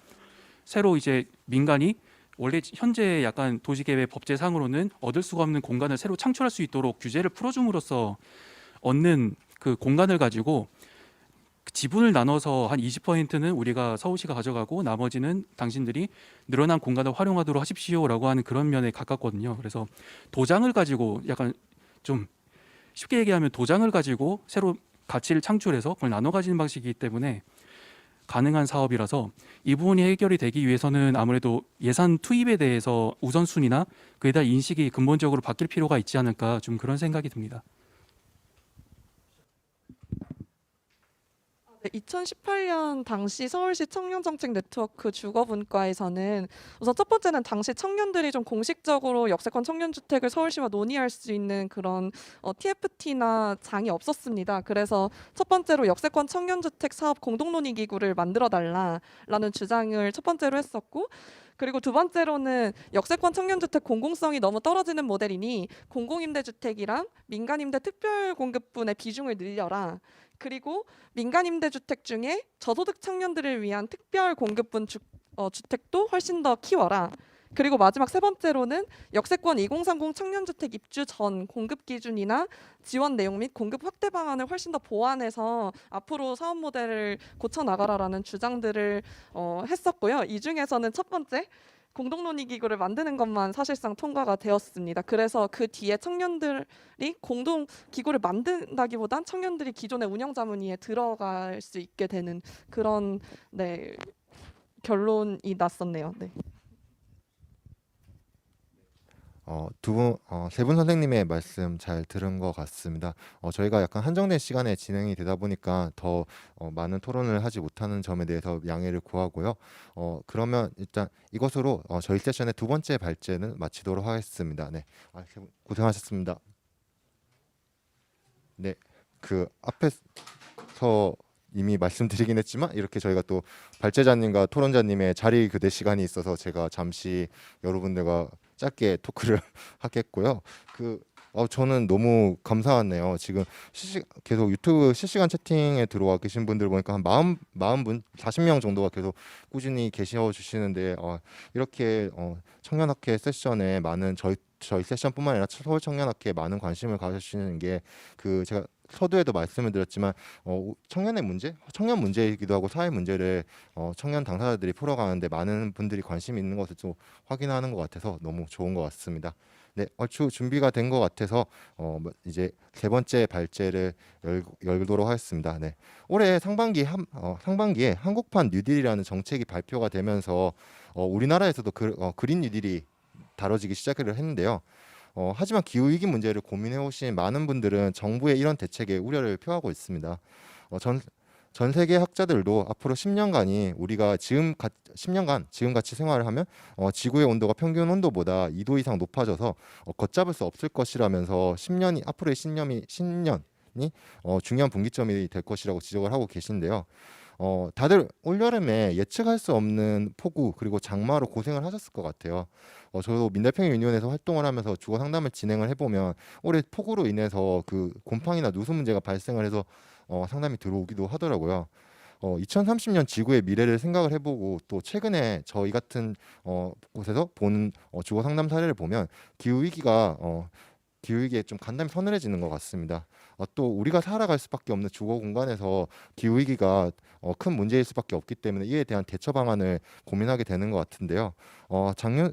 새로 이제 민간이 원래 현재 약간 도시계획 법제상으로는 얻을 수가 없는 공간을 새로 창출할 수 있도록 규제를 풀어줌으로써 얻는 그 공간을 가지고 지분을 나눠서 한 20%는 우리가 서울시가 가져가고 나머지는 당신들이 늘어난 공간을 활용하도록 하십시오라고 하는 그런 면에 가깝거든요. 그래서 도장을 가지고 약간 좀 쉽게 얘기하면 도장을 가지고 새로 가치를 창출해서 그걸 나눠 가지는 방식이기 때문에 가능한 사업이라서 이 부분이 해결이 되기 위해서는 아무래도 예산 투입에 대해서 우선순위나 그에 대한 인식이 근본적으로 바뀔 필요가 있지 않을까 좀 그런 생각이 듭니다. 2018년 당시 서울시 청년정책 네트워크 주거분과에서는 우선 첫 번째는 당시 청년들이 좀 공식적으로 역세권 청년주택을 서울시와 논의할 수 있는 그런 TFT나 장이 없었습니다. 그래서 첫 번째로 역세권 청년주택 사업 공동논의기구를 만들어달라라는 주장을 첫 번째로 했었고, 그리고 두 번째로는 역세권 청년주택 공공성이 너무 떨어지는 모델이니 공공임대주택이랑 민간임대 특별공급분의 비중을 늘려라. 그리고 민간임대주택 중에 저소득 청년들을 위한 특별 공급분 주택도 훨씬 더 키워라. 그리고 마지막 세 번째로는 역세권 2030 청년주택 입주 전 공급 기준이나 지원 내용 및 공급 확대 방안을 훨씬 더 보완해서 앞으로 사업 모델을 고쳐 나가라라는 주장들을 했었고요. 이 중에서는 첫 번째 공동논의기구를 만드는 것만 사실상 통과가 되었습니다. 그래서 그 뒤에 청년들이 공동기구를 만든다기보단 청년들이 기존의 운영자문위에 들어갈 수 있게 되는 그런 결론이 났었네요. 네. 세 분 선생님의 말씀 잘 들은 것 같습니다. 저희가 약간 한정된 시간에 진행이 되다 보니까 더 많은 토론을 하지 못하는 점에 대해서 양해를 구하고요. 그러면 일단 이것으로 저희 세션의 두 번째 발제는 마치도록 하겠습니다. 네, 세분 고생하셨습니다. 네, 그 앞에서 이미 말씀드리긴 했지만 이렇게 저희가 또 발제자님과 토론자님의 자리 교대 시간이 있어서 제가 잠시 여러분들과 짧게 토크를 하겠고요. 저는 너무 감사하네요. 지금 계속 유튜브 실시간 채팅에 들어와 계신 분들 보니까 한 40분, 40명 정도가 계속 꾸준히 계셔 주시는데 이렇게 청년학회 세션에 많은 저희 세션뿐만 아니라 서울 청년학회에 많은 관심을 가져주시는 게 제가 서두에도 말씀을 드렸지만 청년 문제이기도 하고 사회 문제를 청년 당사자들이 풀어가는데 많은 분들이 관심이 있는 것을 좀 확인하는 것 같아서 너무 좋은 것 같습니다. 네, 얼추 준비가 된 것 같아서 이제 세 번째 발제를 열도록 하겠습니다. 네, 올해 상반기에 한국판 뉴딜이라는 정책이 발표가 되면서 우리나라에서도 그린 뉴딜이 다뤄지기 시작을 했는데요. 하지만 기후위기 문제를 고민해 오신 많은 분들은 정부의 이런 대책에 우려를 표하고 있습니다. 전 세계 학자들도 앞으로 10년간이 우리가 10년간 지금같이 생활을 하면 지구의 온도가 평균 온도보다 2도 이상 높아져서 걷잡을 수 없을 것이라면서 앞으로의 10년이 중요한 분기점이 될 것이라고 지적을 하고 계신데요. 다들 올여름에 예측할 수 없는 폭우 그리고 장마로 고생을 하셨을 것 같아요. 저도 민달팽이 유니온에서 활동을 하면서 주거 상담을 진행을 해보면 올해 폭우로 인해서 그 곰팡이나 누수 문제가 발생을 해서 상담이 들어오기도 하더라고요. 2030년 지구의 미래를 생각을 해보고 또 최근에 저희 같은 곳에서 본 주거 상담 사례를 보면 기후위기에 좀 간담이 서늘해지는 것 같습니다. 또 우리가 살아갈 수밖에 없는 주거 공간에서 기후위기가 큰 문제일 수밖에 없기 때문에 이에 대한 대처 방안을 고민하게 되는 것 같은데요.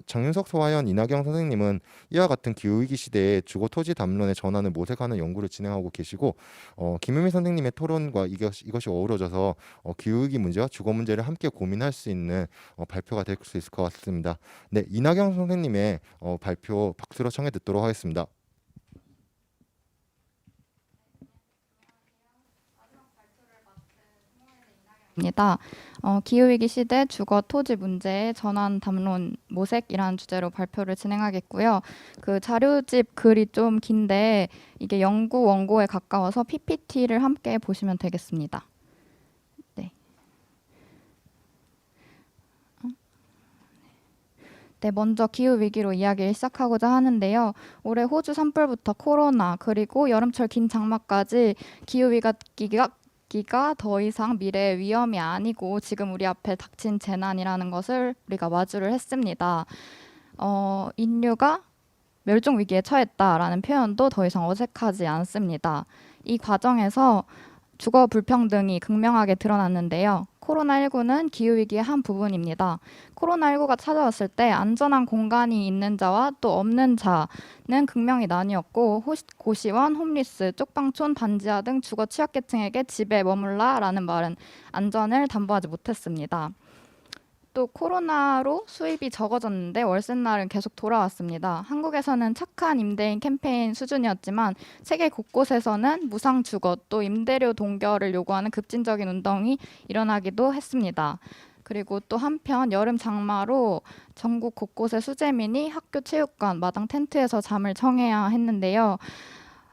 장윤석, 소하연, 이나경 선생님은 이와 같은 기후위기 시대에 주거 토지 담론의 전환을 모색하는 연구를 진행하고 계시고 김유미 선생님의 토론과 이것이 어우러져서 기후위기 문제와 주거 문제를 함께 고민할 수 있는 발표가 될 수 있을 것 같습니다. 네, 이나경 선생님의 발표 박수로 청해 듣도록 하겠습니다. 입니다. 기후위기 시대 주거 토지 문제의 전환 담론 모색이라는 주제로 발표를 진행하겠고요. 그 자료집 글이 좀 긴데 이게 연구 원고에 가까워서 PPT를 함께 보시면 되겠습니다. 네, 먼저 기후위기로 이야기를 시작하고자 하는데요. 올해 호주 산불부터 코로나 그리고 여름철 긴 장마까지 기후위기가 더 이상 미래의 위험이 아니고 지금 우리 앞에 닥친 재난이라는 것을 우리가 마주를 했습니다. 인류가 멸종 위기에 처했다라는 표현도 더 이상 어색하지 않습니다. 이 과정에서 주거 불평등이 극명하게 드러났는데요. 코로나19는 기후위기의 한 부분입니다. 코로나19가 찾아왔을 때 안전한 공간이 있는 자와 또 없는 자는 극명히 나뉘었고 고시원, 홈리스, 쪽방촌, 반지하 등 주거 취약계층에게 집에 머물라라는 말은 안전을 담보하지 못했습니다. 또 코로나로 수입이 적어졌는데 월세날은 계속 돌아왔습니다. 한국에서는 착한 임대인 캠페인 수준이었지만 세계 곳곳에서는 무상 주거 또 임대료 동결을 요구하는 급진적인 운동이 일어나기도 했습니다. 그리고 또 한편 여름 장마로 전국 곳곳의 수재민이 학교 체육관, 마당 텐트에서 잠을 청해야 했는데요.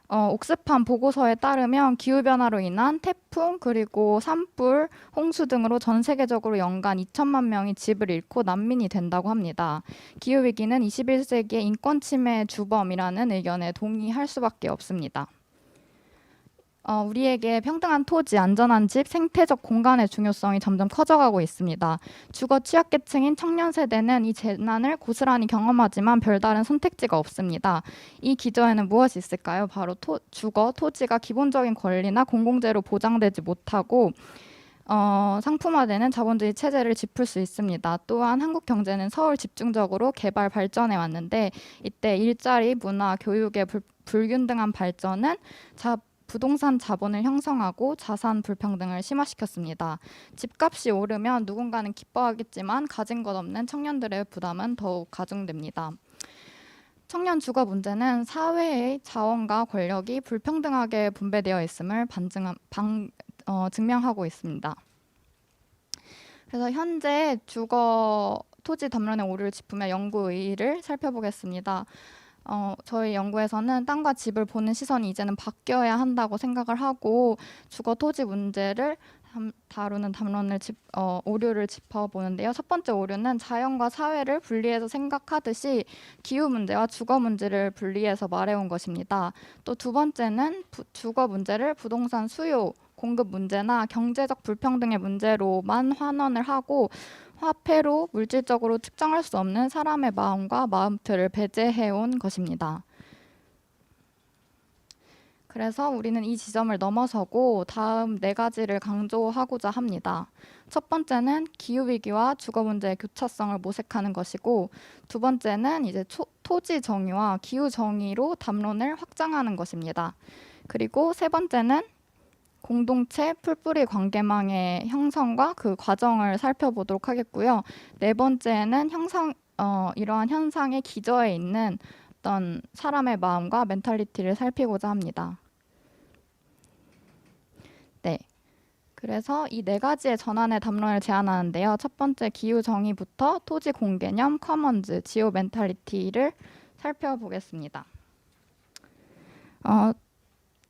옥스팜 보고서에 따르면 기후변화로 인한 태풍 그리고 산불, 홍수 등으로 전 세계적으로 연간 2천만 명이 집을 잃고 난민이 된다고 합니다. 기후위기는 21세기의 인권 침해 주범이라는 의견에 동의할 수밖에 없습니다. 우리에게 평등한 토지, 안전한 집, 생태적 공간의 중요성이 점점 커져가고 있습니다. 주거 취약계층인 청년 세대는 이 재난을 고스란히 경험하지만 별다른 선택지가 없습니다. 이 기저에는 무엇이 있을까요? 바로 주거, 토지가 기본적인 권리나 공공재로 보장되지 못하고 상품화되는 자본주의 체제를 짚을 수 있습니다. 또한 한국 경제는 서울 집중적으로 개발 발전해 왔는데 이때 일자리, 문화, 교육의 불균등한 발전은 부동산 자본을 형성하고 자산 불평등을 심화시켰습니다. 집값이 오르면 누군가는 기뻐하겠지만 가진 것 없는 청년들의 부담은 더욱 가중됩니다. 청년 주거 문제는 사회의 자원과 권력이 불평등하게 분배되어 있음을 증명하고 있습니다. 그래서 현재 주거 토지 담론의 오류를 짚으며 연구 의의를 살펴보겠습니다. 저희 연구에서는 땅과 집을 보는 시선이 이제는 바뀌어야 한다고 생각을 하고 주거 토지 문제를 다루는 담론을 오류를 짚어보는데요. 첫 번째 오류는 자연과 사회를 분리해서 생각하듯이 기후 문제와 주거 문제를 분리해서 말해온 것입니다. 또 두 번째는 주거 문제를 부동산 수요, 공급 문제나 경제적 불평등의 문제로만 환원을 하고 화폐로 물질적으로 측정할 수 없는 사람의 마음과 마음틀을 배제해온 것입니다. 그래서 우리는 이 지점을 넘어서고 다음 4가지를 강조하고자 합니다. 첫 번째는 기후위기와 주거 문제의 교차성을 모색하는 것이고 두 번째는 이제 토지 정의와 기후 정의로 담론을 확장하는 것입니다. 그리고 세 번째는 공동체 풀뿌리 관계망의 형성과 그 과정을 살펴보도록 하겠고요. 네 번째는 이러한 현상의 기저에 있는 어떤 사람의 마음과 멘탈리티를 살피고자 합니다. 네. 그래서 이 4가지의 전환의 담론을 제안하는데요. 첫 번째 기후 정의부터 토지 공개념, 커먼즈, 지오 멘탈리티를 살펴보겠습니다.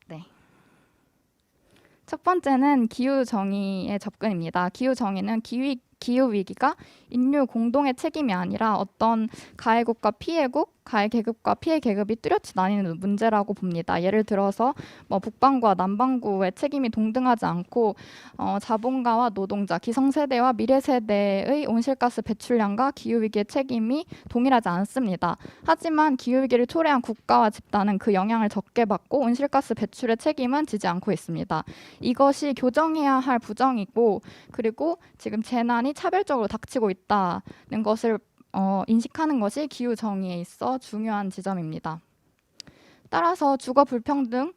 네. 첫 번째는 기후 정의의 접근입니다. 기후 정의는 기후 위기가 인류 공동의 책임이 아니라 어떤 가해국과 피해국, 가해 계급과 피해 계급이 뚜렷이 나뉘는 문제라고 봅니다. 예를 들어서 북반구와 남반구의 책임이 동등하지 않고 자본가와 노동자, 기성세대와 미래세대의 온실가스 배출량과 기후위기의 책임이 동일하지 않습니다. 하지만 기후위기를 초래한 국가와 집단은 그 영향을 적게 받고 온실가스 배출의 책임은 지지 않고 있습니다. 이것이 교정해야 할 부정이고 그리고 지금 재난이 차별적으로 닥치고 있다는 것을 인식하는 것이 기후 정의에 있어 중요한 지점입니다. 따라서 주거 불평등은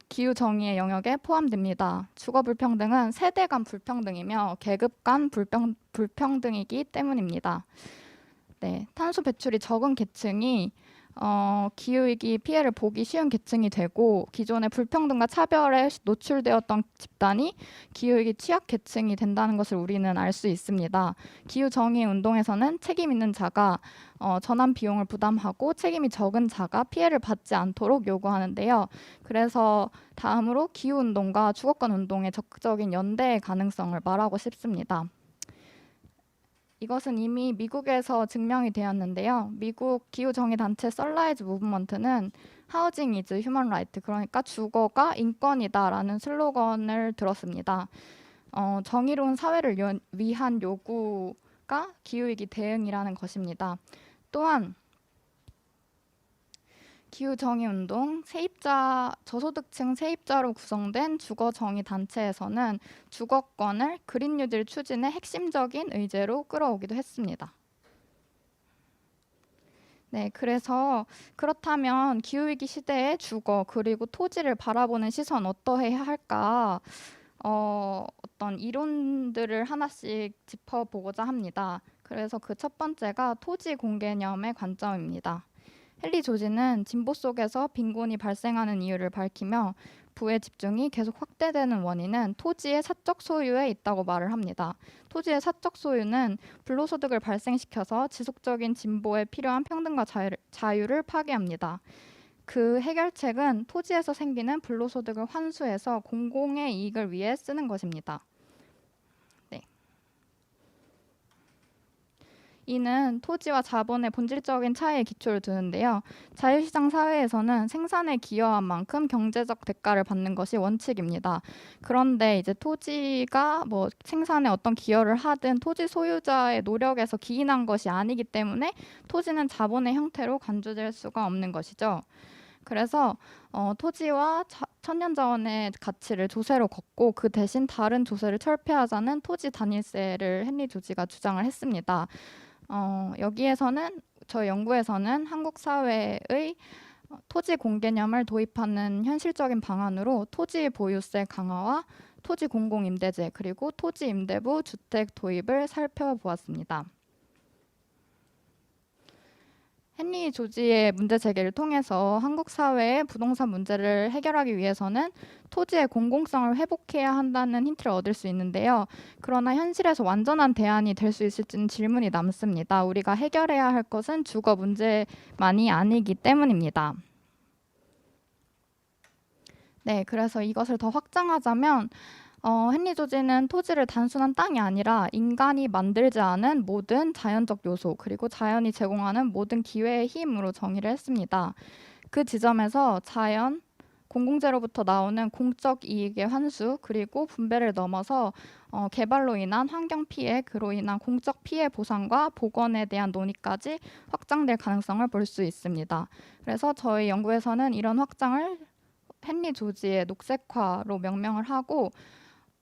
기후 정의의 영역에 포함됩니다. 주거 불평등은 세대 간 불평등이며 계급 간 불평등이기 때문입니다. 네, 탄소 배출이 적은 계층이 기후위기 피해를 보기 쉬운 계층이 되고 기존의 불평등과 차별에 노출되었던 집단이 기후위기 취약 계층이 된다는 것을 우리는 알 수 있습니다. 기후정의 운동에서는 책임 있는 자가 전환 비용을 부담하고 책임이 적은 자가 피해를 받지 않도록 요구하는데요. 그래서 다음으로 기후운동과 주거권 운동의 적극적인 연대의 가능성을 말하고 싶습니다. 이것은 이미 미국에서 증명이 되었는데요. 미국 기후정의단체 썰라이즈 무브먼트는 하우징 이즈 휴먼 라이트, 그러니까 주거가 인권이다라는 슬로건을 들었습니다. 정의로운 사회를 위한 요구가 기후위기 대응이라는 것입니다. 또한 기후정의운동, 세입자, 저소득층 세입자로 구성된 주거정의 단체에서는 주거권을 그린 뉴딜 추진의 핵심적인 의제로 끌어오기도 했습니다. 네, 그래서 그렇다면 기후위기 시대의 주거 그리고 토지를 바라보는 시선 어떠해야 할까? 어떤 이론들을 하나씩 짚어보고자 합니다. 그래서 그 첫 번째가 토지 공개념의 관점입니다. 헨리 조지는 진보 속에서 빈곤이 발생하는 이유를 밝히며 부의 집중이 계속 확대되는 원인은 토지의 사적 소유에 있다고 말을 합니다. 토지의 사적 소유는 불로소득을 발생시켜서 지속적인 진보에 필요한 평등과 자유를 파괴합니다. 그 해결책은 토지에서 생기는 불로소득을 환수해서 공공의 이익을 위해 쓰는 것입니다. 네. 이는 토지와 자본의 본질적인 차이에 기초를 두는데요. 자유시장 사회에서는 생산에 기여한 만큼 경제적 대가를 받는 것이 원칙입니다. 그런데 이제 토지가 뭐 생산에 어떤 기여를 하든 토지 소유자의 노력에서 기인한 것이 아니기 때문에 토지는 자본의 형태로 간주될 수가 없는 것이죠. 그래서 토지와 천년자원의 가치를 조세로 걷고 그 대신 다른 조세를 철폐하자는 토지 단일세를 헨리 조지가 주장을 했습니다. 여기에서는 저희 연구에서는 한국 사회의 토지 공개념을 도입하는 현실적인 방안으로 토지 보유세 강화와 토지 공공임대제 그리고 토지 임대부 주택 도입을 살펴보았습니다. 헨리 조지의 문제 제기를 통해서 한국 사회의 부동산 문제를 해결하기 위해서는 토지의 공공성을 회복해야 한다는 힌트를 얻을 수 있는데요. 그러나 현실에서 완전한 대안이 될 수 있을지는 질문이 남습니다. 우리가 해결해야 할 것은 주거 문제만이 아니기 때문입니다. 네, 그래서 이것을 더 확장하자면 헨리 조지는 토지를 단순한 땅이 아니라 인간이 만들지 않은 모든 자연적 요소 그리고 자연이 제공하는 모든 기회의 힘으로 정의를 했습니다. 그 지점에서 자연, 공공재로부터 나오는 공적 이익의 환수 그리고 분배를 넘어서 개발로 인한 환경 피해, 그로 인한 공적 피해 보상과 복원에 대한 논의까지 확장될 가능성을 볼 수 있습니다. 그래서 저희 연구에서는 이런 확장을 헨리 조지의 녹색화로 명명을 하고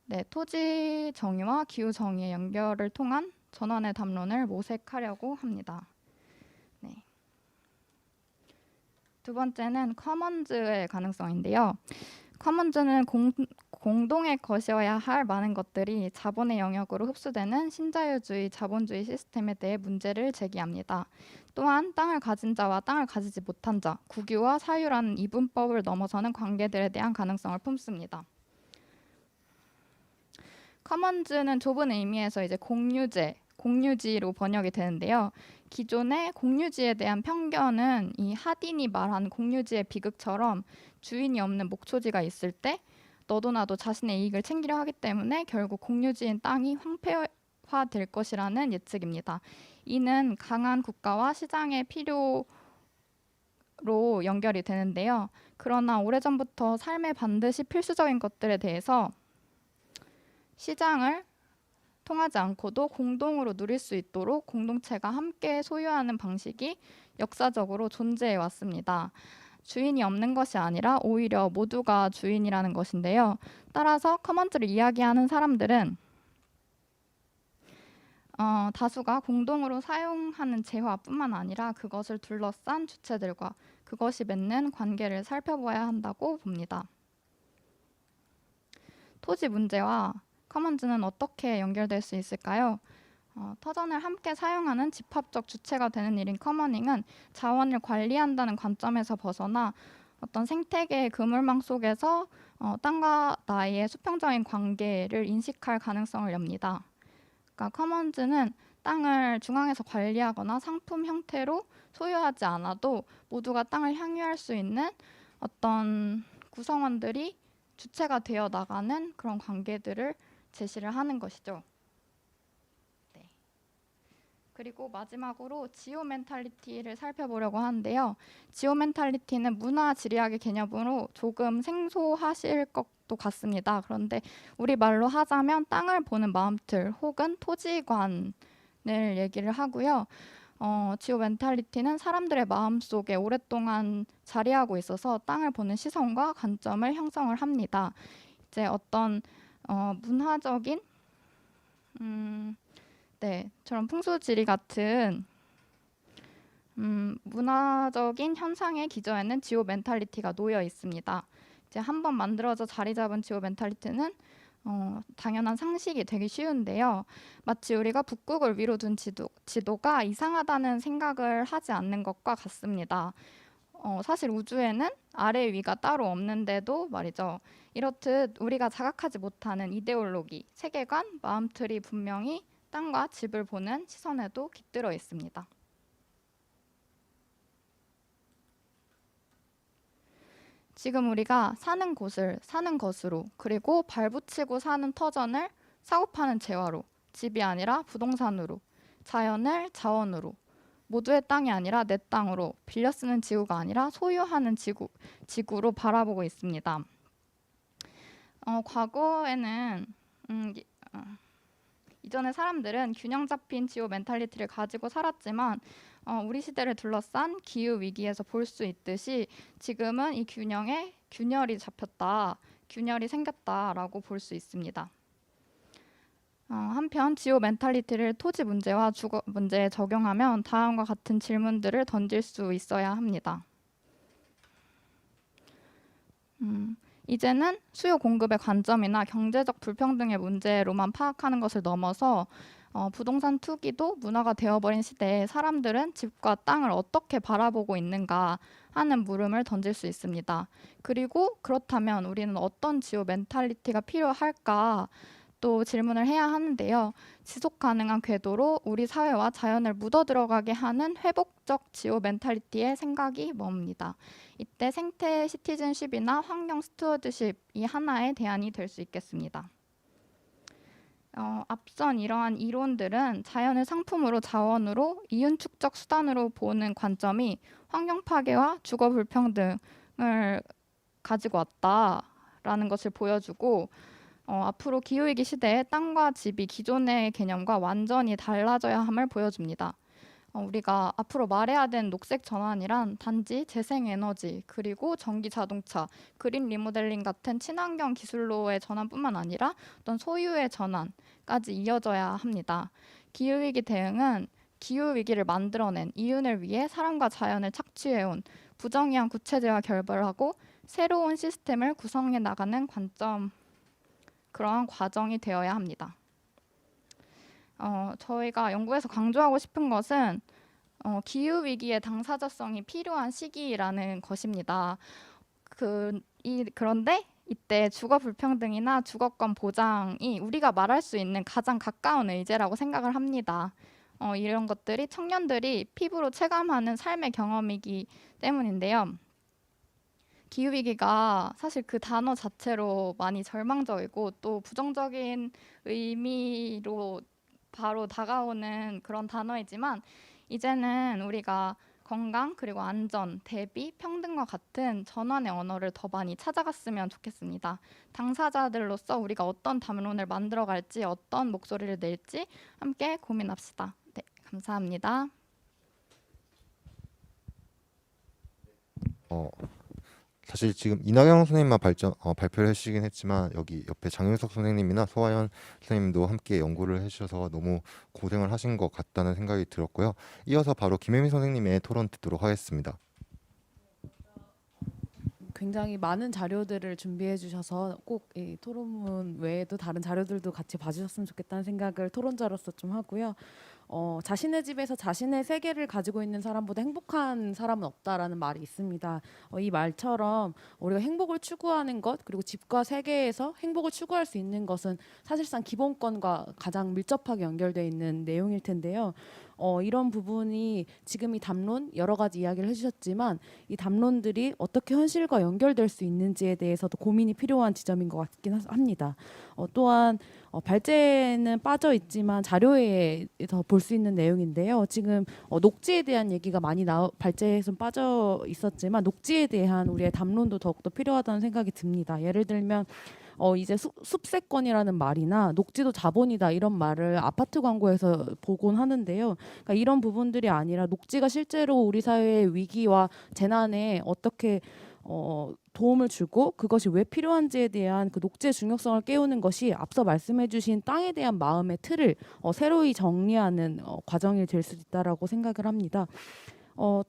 네, 토지 정의와 기후 정의의 연결을 통한 전환의 담론을 모색하려고 합니다. 네. 두 번째는 커먼즈의 가능성인데요. 커먼즈는 공동의 것이어야 할 많은 것들이 자본의 영역으로 흡수되는 신자유주의 자본주의 시스템에 대해 문제를 제기합니다. 또한 땅을 가진 자와 땅을 가지지 못한 자, 국유와 사유라는 이분법을 넘어서는 관계들에 대한 가능성을 품습니다. 커먼즈는 좁은 의미에서 이제 공유지로 번역이 되는데요. 기존의 공유지에 대한 편견은 이 하딘이 말한 공유지의 비극처럼 주인이 없는 목초지가 있을 때 너도 나도 자신의 이익을 챙기려 하기 때문에 결국 공유지인 땅이 황폐화될 것이라는 예측입니다. 이는 강한 국가와 시장의 필요로 연결이 되는데요. 그러나 오래전부터 삶에 반드시 필수적인 것들에 대해서 시장을 통하지 않고도 공동으로 누릴 수 있도록 공동체가 함께 소유하는 방식이 역사적으로 존재해 왔습니다. 주인이 없는 것이 아니라 오히려 모두가 주인이라는 것인데요. 따라서 커먼즈를 이야기하는 사람들은 다수가 공동으로 사용하는 재화뿐만 아니라 그것을 둘러싼 주체들과 그것이 맺는 관계를 살펴봐야 한다고 봅니다. 토지 문제와 커먼즈는 어떻게 연결될 수 있을까요? 터전을 함께 사용하는 집합적 주체가 되는 일인 커머닝은 자원을 관리한다는 관점에서 벗어나 어떤 생태계의 그물망 속에서 땅과 나의 수평적인 관계를 인식할 가능성을 엽니다. 그러니까 커먼즈는 땅을 중앙에서 관리하거나 상품 형태로 소유하지 않아도 모두가 땅을 향유할 수 있는 어떤 구성원들이 주체가 되어 나가는 그런 관계들을 제시를 하는 것이죠. 네. 그리고 마지막으로 지오 멘탈리티를 살펴보려고 하는데요. 지오 멘탈리티는 문화 지리학의 개념으로 조금 생소하실 것도 같습니다. 그런데 우리말로 하자면 땅을 보는 마음틀 혹은 토지관을 얘기를 하고요. 지오 멘탈리티는 사람들의 마음속에 오랫동안 자리하고 있어서 땅을 보는 시선과 관점을 형성을 합니다. 이제 어떤 문화적인 저런 풍수지리 같은 문화적인 현상의 기저에는 지오 멘탈리티가 놓여 있습니다. 이제 한번 만들어져 자리 잡은 지오 멘탈리티는 당연한 상식이 되기 쉬운데요. 마치 우리가 북극을 위로 둔 지도가 이상하다는 생각을 하지 않는 것과 같습니다. 사실 우주에는 아래 위가 따로 없는데도 말이죠. 이렇듯 우리가 자각하지 못하는 이데올로기, 세계관, 마음틀이 분명히 땅과 집을 보는 시선에도 깃들어 있습니다. 지금 우리가 사는 곳을 사는 것으로, 그리고 발붙이고 사는 터전을 사고 파는 재화로, 집이 아니라 부동산으로, 자연을 자원으로, 모두의 땅이 아니라 내 땅으로, 빌려 쓰는 지구가 아니라 소유하는 지구로 바라보고 있습니다. 과거에는 이전의 사람들은 균형 잡힌 지오 멘탈리티를 가지고 살았지만 우리 시대를 둘러싼 기후 위기에서 볼 수 있듯이 지금은 이 균형에 균열이 잡혔다, 균열이 생겼다라고 볼 수 있습니다. 한편 지오 멘탈리티를 토지 문제와 주거 문제에 적용하면 다음과 같은 질문들을 던질 수 있어야 합니다. 이제는 수요 공급의 관점이나 경제적 불평등의 문제로만 파악하는 것을 넘어서 부동산 투기도 문화가 되어버린 시대에 사람들은 집과 땅을 어떻게 바라보고 있는가 하는 물음을 던질 수 있습니다. 그리고 그렇다면 우리는 어떤 지오 멘탈리티가 필요할까 또 질문을 해야 하는데요. 지속 가능한 궤도로 우리 사회와 자연을 묻어들어가게 하는 회복적 지오 멘탈리티의 생각이 멉니다. 이때 생태 시티즌십이나 환경 스튜어드십이 하나의 대안이 될 수 있겠습니다. 앞선 이러한 이론들은 자연을 상품으로 자원으로 이윤 축적 수단으로 보는 관점이 환경 파괴와 주거 불평등을 가지고 왔다라는 것을 보여주고 앞으로 기후위기 시대에 땅과 집이 기존의 개념과 완전히 달라져야 함을 보여줍니다. 우리가 앞으로 말해야 되는 녹색 전환이란 단지 재생에너지 그리고 전기 자동차, 그린 리모델링 같은 친환경 기술로의 전환뿐만 아니라 어떤 소유의 전환까지 이어져야 합니다. 기후위기 대응은 기후위기를 만들어낸 이윤을 위해 사람과 자연을 착취해온 부정의한 구체제와 결별하고 새로운 시스템을 구성해 나가는 관점, 그러한 과정이 되어야 합니다. 저희가 연구에서 강조하고 싶은 것은 기후위기의 당사자성이 필요한 시기라는 것입니다. 그런데 이때 주거 불평등이나 주거권 보장이 우리가 말할 수 있는 가장 가까운 의제라고 생각을 합니다. 이런 것들이 청년들이 피부로 체감하는 삶의 경험이기 때문인데요. 기후위기가 사실 그 단어 자체로 많이 절망적이고 또 부정적인 의미로 바로 다가오는 그런 단어이지만 이제는 우리가 건강 그리고 안전, 대비, 평등과 같은 전환의 언어를 더 많이 찾아갔으면 좋겠습니다. 당사자들로서 우리가 어떤 담론을 만들어갈지 어떤 목소리를 낼지 함께 고민합시다. 네, 감사합니다. 사실 지금 이낙영 선생님만 발표를 해주시긴 했지만 여기 옆에 장윤석 선생님이나 소하연 선생님도 함께 연구를 해주셔서 너무 고생을 하신 것 같다는 생각이 들었고요. 이어서 바로 김혜민 선생님의 토론 듣도록 하겠습니다. 굉장히 많은 자료들을 준비해 주셔서 꼭 이 토론문 외에도 다른 자료들도 같이 봐주셨으면 좋겠다는 생각을 토론자로서 좀 하고요. 자신의 집에서 자신의 세계를 가지고 있는 사람보다 행복한 사람은 없다라는 말이 있습니다. 이 말처럼 우리가 행복을 추구하는 것 그리고 집과 세계에서 행복을 추구할 수 있는 것은 사실상 기본권과 가장 밀접하게 연결되어 있는 내용일 텐데요. 이런 부분이 지금 이 담론 여러 가지 이야기를 해주셨지만 이 담론들이 어떻게 현실과 연결될 수 있는지에 대해서도 고민이 필요한 지점인 것 같긴 합니다. 또한 발제는 빠져 있지만 자료에서 볼 수 있는 내용인데요. 지금 녹지에 대한 얘기가 많이 발제에서 빠져 있었지만 녹지에 대한 우리의 담론도 더욱더 필요하다는 생각이 듭니다. 예를 들면 이제 숲세권이라는 말이나 녹지도 자본이다 이런 말을 아파트 광고에서 보곤 하는데요. 그러니까 이런 부분들이 아니라 녹지가 실제로 우리 사회의 위기와 재난에 어떻게 도움을 주고 그것이 왜 필요한지에 대한 그 녹지의 중요성을 깨우는 것이 앞서 말씀해주신 땅에 대한 마음의 틀을 새로이 정리하는 과정이 될 수 있다라고 생각을 합니다.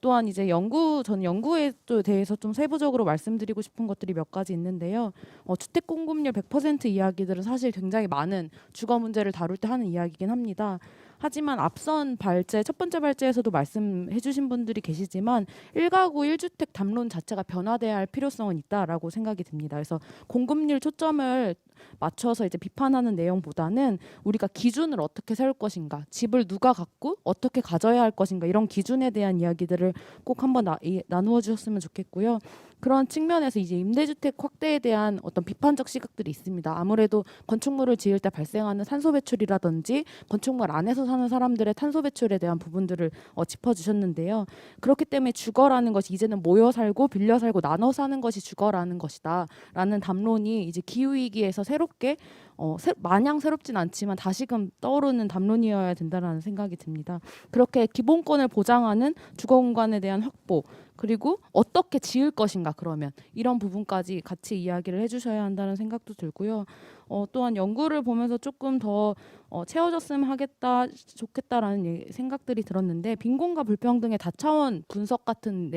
또한 이제 저는 연구에 대해서 좀 세부적으로 말씀드리고 싶은 것들이 몇 가지 있는데요. 주택 공급률 100% 이야기들은 사실 굉장히 많은 주거 문제를 다룰 때 하는 이야기긴 합니다. 하지만 앞선 첫 번째 발제에서도 말씀해 주신 분들이 계시지만 1가구 1주택 담론 자체가 변화돼야 할 필요성은 있다라고 생각이 듭니다. 그래서 공급률 초점을 맞춰서 이제 비판하는 내용보다는 우리가 기준을 어떻게 세울 것인가, 집을 누가 갖고 어떻게 가져야 할 것인가 이런 기준에 대한 이야기들을 꼭 한번 나누어 주셨으면 좋겠고요. 그런 측면에서 이제 임대주택 확대에 대한 어떤 비판적 시각들이 있습니다. 아무래도 건축물을 지을 때 발생하는 탄소 배출이라든지 건축물 안에서 사는 사람들의 탄소 배출에 대한 부분들을 짚어주셨는데요. 그렇기 때문에 주거라는 것이 이제는 모여 살고 빌려 살고 나눠 사는 것이 주거라는 것이다라는 담론이 이제 기후 위기에서 새롭게 마냥 새롭진 않지만 다시금 떠오르는 담론이어야 된다는 생각이 듭니다. 그렇게 기본권을 보장하는 주거 공간에 대한 확보 그리고 어떻게 지을 것인가 그러면 이런 부분까지 같이 이야기를 해주셔야 한다는 생각도 들고요. 또한 연구를 보면서 조금 더 채워졌으면 좋겠다라는 생각들이 들었는데 빈곤과 불평등의 다차원 분석 같은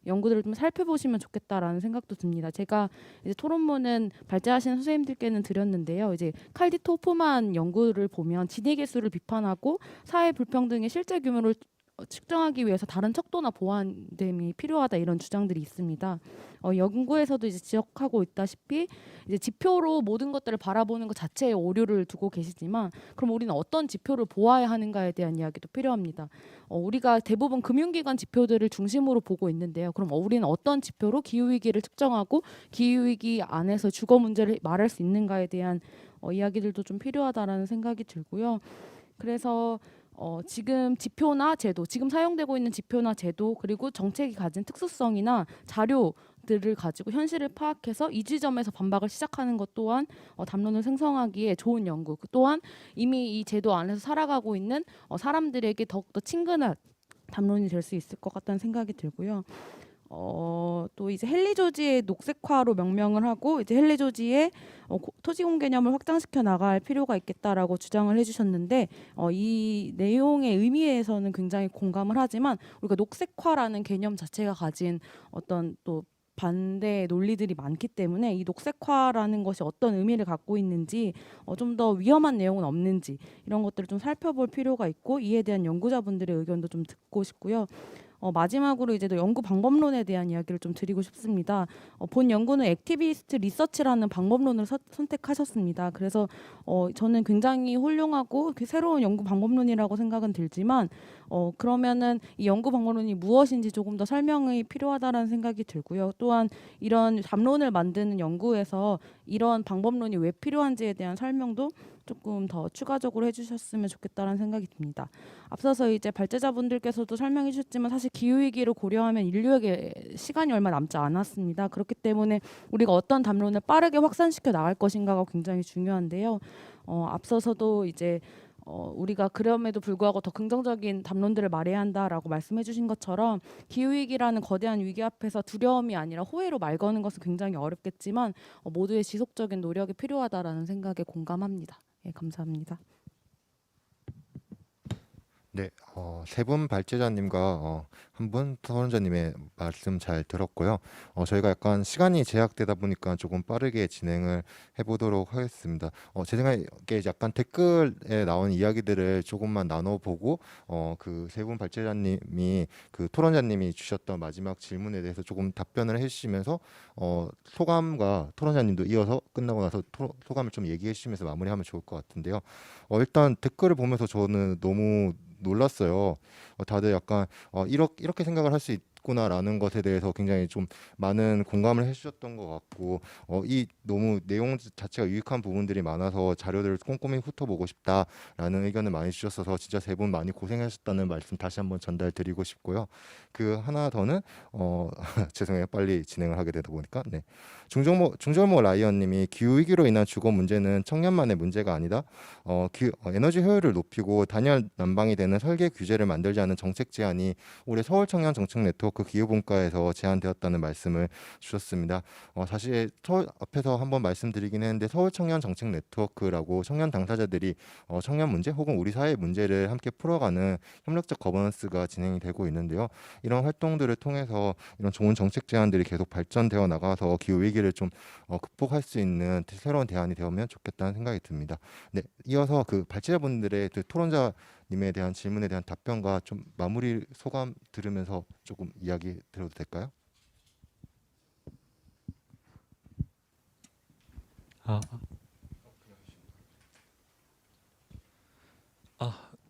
연구들을 좀 살펴보시면 좋겠다라는 생각도 듭니다. 제가 이제 토론문은 발제하신 선생님들께는 드렸는데요. 이제 칼디트 호프만 연구를 보면 진위 개수를 비판하고 사회 불평등의 실제 규모를 측정하기 위해서 다른 척도나 보완됨이 필요하다 이런 주장들이 있습니다. 연구에서도 이제 지적하고 있다시피 이제 지표로 모든 것들을 바라보는 것 자체에 오류를 두고 계시지만 그럼 우리는 어떤 지표를 보아야 하는가에 대한 이야기도 필요합니다. 우리가 대부분 금융기관 지표들을 중심으로 보고 있는데요. 그럼 우리는 어떤 지표로 기후위기를 측정하고 기후위기 안에서 주거 문제를 말할 수 있는가에 대한 이야기들도 좀 필요하다라는 생각이 들고요. 그래서 지금 지표나 제도, 지금 사용되고 있는 지표나 제도 그리고 정책이 가진 특수성이나 자료들을 가지고 현실을 파악해서 이 지점에서 반박을 시작하는 것 또한 담론을 생성하기에 좋은 연구. 또한 이미 이 제도 안에서 살아가고 있는 사람들에게 더욱더 친근한 담론이 될 수 있을 것 같다는 생각이 들고요. 또 이제 헨리 조지의 녹색화로 명명을 하고 이제 헨리 조지의 토지공 개념을 확장시켜 나갈 필요가 있겠다라고 주장을 해주셨는데 이 내용의 의미에서는 굉장히 공감을 하지만 우리가 녹색화라는 개념 자체가 가진 어떤 또 반대 논리들이 많기 때문에 이 녹색화라는 것이 어떤 의미를 갖고 있는지 좀 더 위험한 내용은 없는지 이런 것들을 좀 살펴볼 필요가 있고 이에 대한 연구자분들의 의견도 좀 듣고 싶고요. 마지막으로 이제 연구 방법론에 대한 이야기를 좀 드리고 싶습니다. 본 연구는 액티비스트 리서치라는 방법론을 선택하셨습니다. 그래서 저는 굉장히 훌륭하고 새로운 연구 방법론이라고 생각은 들지만 그러면은 이 연구 방법론이 무엇인지 조금 더 설명이 필요하다라는 생각이 들고요. 또한 이런 담론을 만드는 연구에서 이런 방법론이 왜 필요한지에 대한 설명도 조금 더 추가적으로 해주셨으면 좋겠다는 생각이 듭니다. 앞서서 이제 발제자분들께서도 설명해 주셨지만 사실 기후위기를 고려하면 인류에게 시간이 얼마 남지 않았습니다. 그렇기 때문에 우리가 어떤 담론을 빠르게 확산시켜 나갈 것인가가 굉장히 중요한데요. 앞서서도 이제 우리가 그럼에도 불구하고 더 긍정적인 담론들을 말해야 한다라고 말씀해 주신 것처럼 기후위기라는 거대한 위기 앞에서 두려움이 아니라 호혜로 말 거는 것은 굉장히 어렵겠지만 모두의 지속적인 노력이 필요하다라는 생각에 공감합니다. 예, 감사합니다. 네, 세 분 발제자님과 한 분 토론자님의 말씀 잘 들었고요. 저희가 약간 시간이 제약되다 보니까 조금 빠르게 진행을 해보도록 하겠습니다. 제 생각에 약간 댓글에 나온 이야기들을 조금만 나눠보고 그 세 분 발제자님이 그 토론자님이 주셨던 마지막 질문에 대해서 조금 답변을 해주시면서 소감과 토론자님도 이어서 끝나고 나서 소감을 좀 얘기해 주시면서 마무리하면 좋을 것 같은데요. 일단 댓글을 보면서 저는 너무 놀랐어요. 다들 약간 이렇게 생각을 할 수 있구나라는 것에 대해서 굉장히 좀 많은 공감을 해주셨던 것 같고 이 너무 내용 자체가 유익한 부분들이 많아서 자료들을 꼼꼼히 훑어보고 싶다라는 의견을 많이 주셨어서 진짜 세 분 많이 고생하셨다는 말씀 다시 한번 전달드리고 싶고요. 그 하나 더는 죄송해요. 빨리 진행을 하게 되다 보니까 네. 중절모 라이언님이 기후 위기로 인한 주거 문제는 청년만의 문제가 아니다. 에너지 효율을 높이고 단열 난방이 되는 설계 규제를 만들자는 정책 제안이 올해 서울 청년 정책 네트워크 기후분과에서 제안되었다는 말씀을 주셨습니다. 사실 앞에서 한번 말씀드리긴 했는데 서울 청년 정책 네트워크라고 청년 당사자들이 청년 문제 혹은 우리 사회의 문제를 함께 풀어가는 협력적 거버넌스가 진행이 되고 있는데요. 이런 활동들을 통해서 이런 좋은 정책 제안들이 계속 발전되어 나가서 기후 위기를 좀 극복할 수 있는 새로운 대안이 되면 좋겠다는 생각이 듭니다. 네, 이어서 그 발제자분들의 그 토론자님에 대한 질문에 대한 답변과 좀 마무리 소감 들으면서 조금 이야기 들어도 될까요?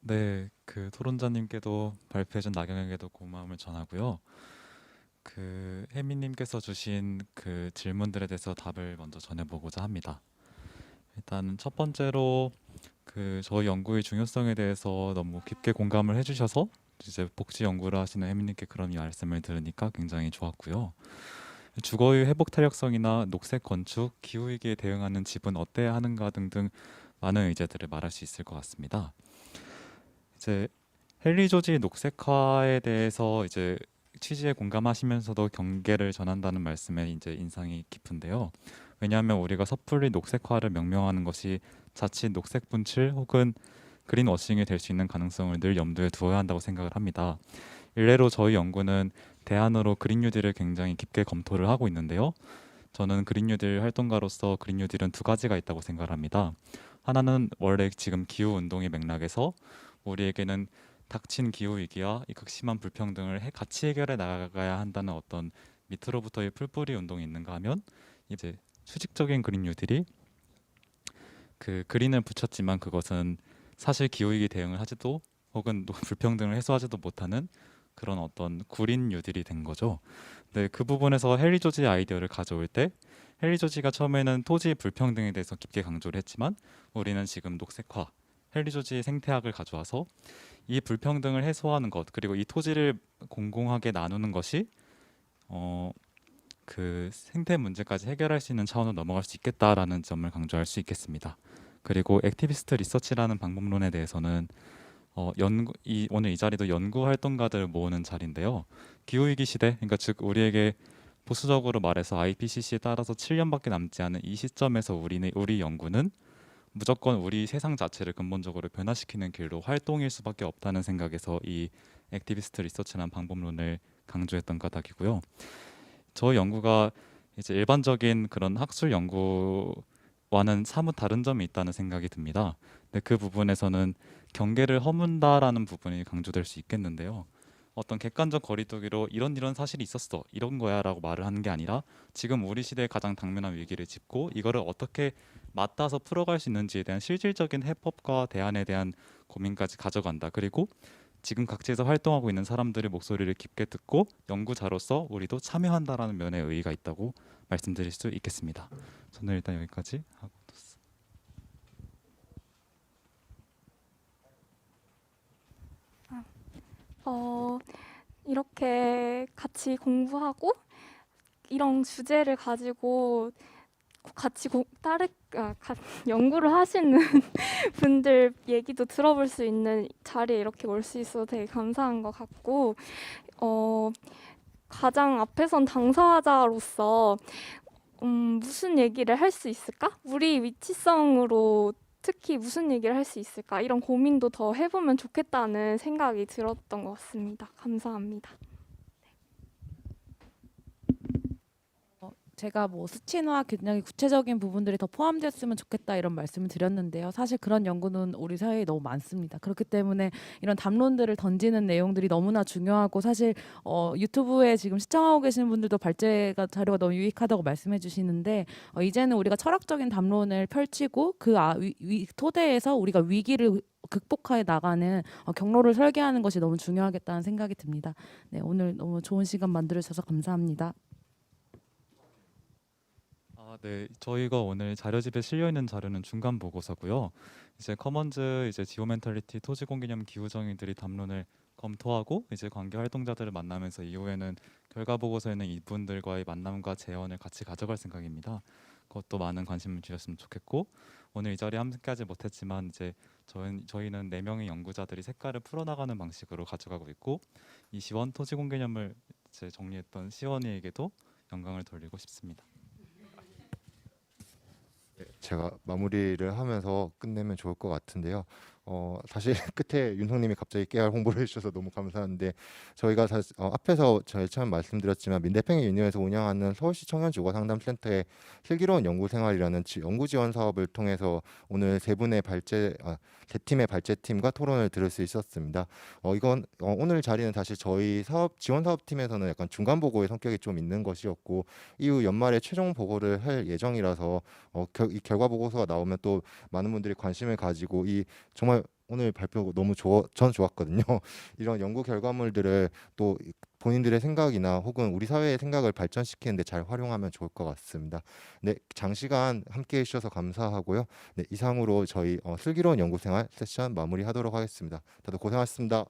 네, 그 토론자님께도 발표해준 나경에게도 고마움을 전하고요. 그 혜미님께서 주신 그 질문들에 대해서 답을 먼저 전해보고자 합니다. 일단 첫 번째로 그 저희 연구의 중요성에 대해서 너무 깊게 공감을 해주셔서 이제 복지 연구를 하시는 혜미님께 그런 말씀을 들으니까 굉장히 좋았고요. 주거의 회복 탄력성이나 녹색 건축, 기후 위기에 대응하는 집은 어때야 하는가 등등 많은 의제들을 말할 수 있을 것 같습니다. 이제 헨리 조지 녹색화에 대해서 이제 취지에 공감하시면서도 경계를 전한다는 말씀에 이제 인상이 깊은데요. 왜냐하면 우리가 섣불리 녹색화를 명명하는 것이 자칫 녹색 분칠 혹은 그린워싱이 될 수 있는 가능성을 늘 염두에 두어야 한다고 생각을 합니다. 일례로 저희 연구는 대안으로 그린 뉴딜을 굉장히 깊게 검토를 하고 있는데요. 저는 그린 뉴딜 활동가로서 그린 뉴딜은 두 가지가 있다고 생각을 합니다. 하나는 원래 지금 기후 운동의 맥락에서 우리에게는 닥친 기후 위기와 이 극심한 불평등을 같이 해결해 나가야 한다는 어떤 밑으로부터의 풀뿌리 운동이 있는가 하면 이제 수직적인 그린 뉴딜이 그 그린을 붙였지만 그것은 사실 기후 위기 대응을 하지도 혹은 불평등을 해소하지도 못하는 그런 어떤 구린 뉴딜이 된 거죠. 네, 그 부분에서 헨리 조지의 아이디어를 가져올 때 헨리 조지가 처음에는 토지 불평등에 대해서 깊게 강조를 했지만 우리는 지금 녹색화 헨리 조지의 생태학을 가져와서 이 불평등을 해소하는 것 그리고 이 토지를 공공하게 나누는 것이 그 생태 문제까지 해결할 수 있는 차원으로 넘어갈 수 있겠다라는 점을 강조할 수 있겠습니다. 그리고 액티비스트 리서치라는 방법론에 대해서는 오늘 이 자리도 연구 활동가들을 모으는 자리인데요. 기후 위기 시대, 그러니까 즉 우리에게 보수적으로 말해서 IPCC에 따라서 7년밖에 남지 않은 이 시점에서 우리 연구는 무조건 우리 세상 자체를 근본적으로 변화시키는 길로 활동일 수밖에 없다는 생각에서 이 액티비스트 리서치라는 방법론을 강조했던 까닭이고요. 저 연구가 이제 일반적인 그런 학술 연구와는 사뭇 다른 점이 있다는 생각이 듭니다. 근데 그 부분에서는 경계를 허문다라는 부분이 강조될 수 있겠는데요. 어떤 객관적 거리두기로 이런 사실이 있었어 이런 거야라고 말을 하는 게 아니라 지금 우리 시대의 가장 당면한 위기를 짚고 이거를 어떻게 맞닿아서 풀어갈 수 있는지에 대한 실질적인 해법과 대안에 대한 고민까지 가져간다. 그리고 지금 각지에서 활동하고 있는 사람들의 목소리를 깊게 듣고 연구자로서 우리도 참여한다라는 면의 의의가 있다고 말씀드릴 수 있겠습니다. 저는 일단 여기까지 하고 이렇게 같이 공부하고 이런 주제를 가지고 같이 연구를 하시는 분들 얘기도 들어볼 수 있는 자리에 이렇게 올 수 있어서 되게 감사한 것 같고 가장 앞에 선 당사자로서 무슨 얘기를 할 수 있을까? 우리 위치성으로 특히 무슨 얘기를 할 수 있을까? 이런 고민도 더 해보면 좋겠다는 생각이 들었던 것 같습니다. 감사합니다. 제가 뭐 수치나 굉장히 구체적인 부분들이 더 포함됐으면 좋겠다 이런 말씀을 드렸는데요. 사실 그런 연구는 우리 사회에 너무 많습니다. 그렇기 때문에 이런 담론들을 던지는 내용들이 너무나 중요하고 사실 유튜브에 지금 시청하고 계시는 분들도 발제가 자료가 너무 유익하다고 말씀해 주시는데 이제는 우리가 철학적인 담론을 펼치고 그 토대에서 우리가 위기를 극복해 나가는 경로를 설계하는 것이 너무 중요하겠다는 생각이 듭니다. 네, 오늘 너무 좋은 시간 만들어 주셔서 감사합니다. 네, 저희가 오늘 자료집에 실려 있는 자료는 중간 보고서고요. 이제 커먼즈 이제 지오멘탈리티 토지공개념 기후정의들이 담론을 검토하고 이제 관계 활동자들을 만나면서 이후에는 결과 보고서에는 이분들과의 만남과 재원을 같이 가져갈 생각입니다. 그것도 많은 관심을 주셨으면 좋겠고, 오늘 이 자리에 함께하지 못했지만 이제 저희는 4명의 연구자들이 색깔을 풀어나가는 방식으로 가져가고 있고, 이 시원 토지공개념을 이제 정리했던 시원이에게도 영광을 돌리고 싶습니다. 제가 마무리를 하면서 끝내면 좋을 것 같은데요. 사실 끝에 윤성님이 갑자기 깨알 홍보를 해주셔서 너무 감사한데, 저희가 사실 앞에서 저희 처음 말씀드렸지만 민대평양 유니온에서 운영하는 서울시 청년주거상담센터의 슬기로운 연구생활이라는 연구 지원 사업을 통해서 오늘 세 팀의 발제팀과 토론을 들을 수 있었습니다. 오늘 자리는 사실 저희 지원 사업팀에서는 약간 중간 보고의 성격이 좀 있는 것이었고, 이후 연말에 최종 보고를 할 예정이라서 이 결과 보고서가 나오면 또 많은 분들이 관심을 가지고 정말 오늘 발표 너무 전 좋았거든요. 이런 연구 결과물들을 또 본인들의 생각이나 혹은 우리 사회의 생각을 발전시키는데 잘 활용하면 좋을 것 같습니다. 네, 장시간 함께해 주셔서 감사하고요. 네, 이상으로 저희 슬기로운 연구생활 세션 마무리하도록 하겠습니다. 다들 고생하셨습니다.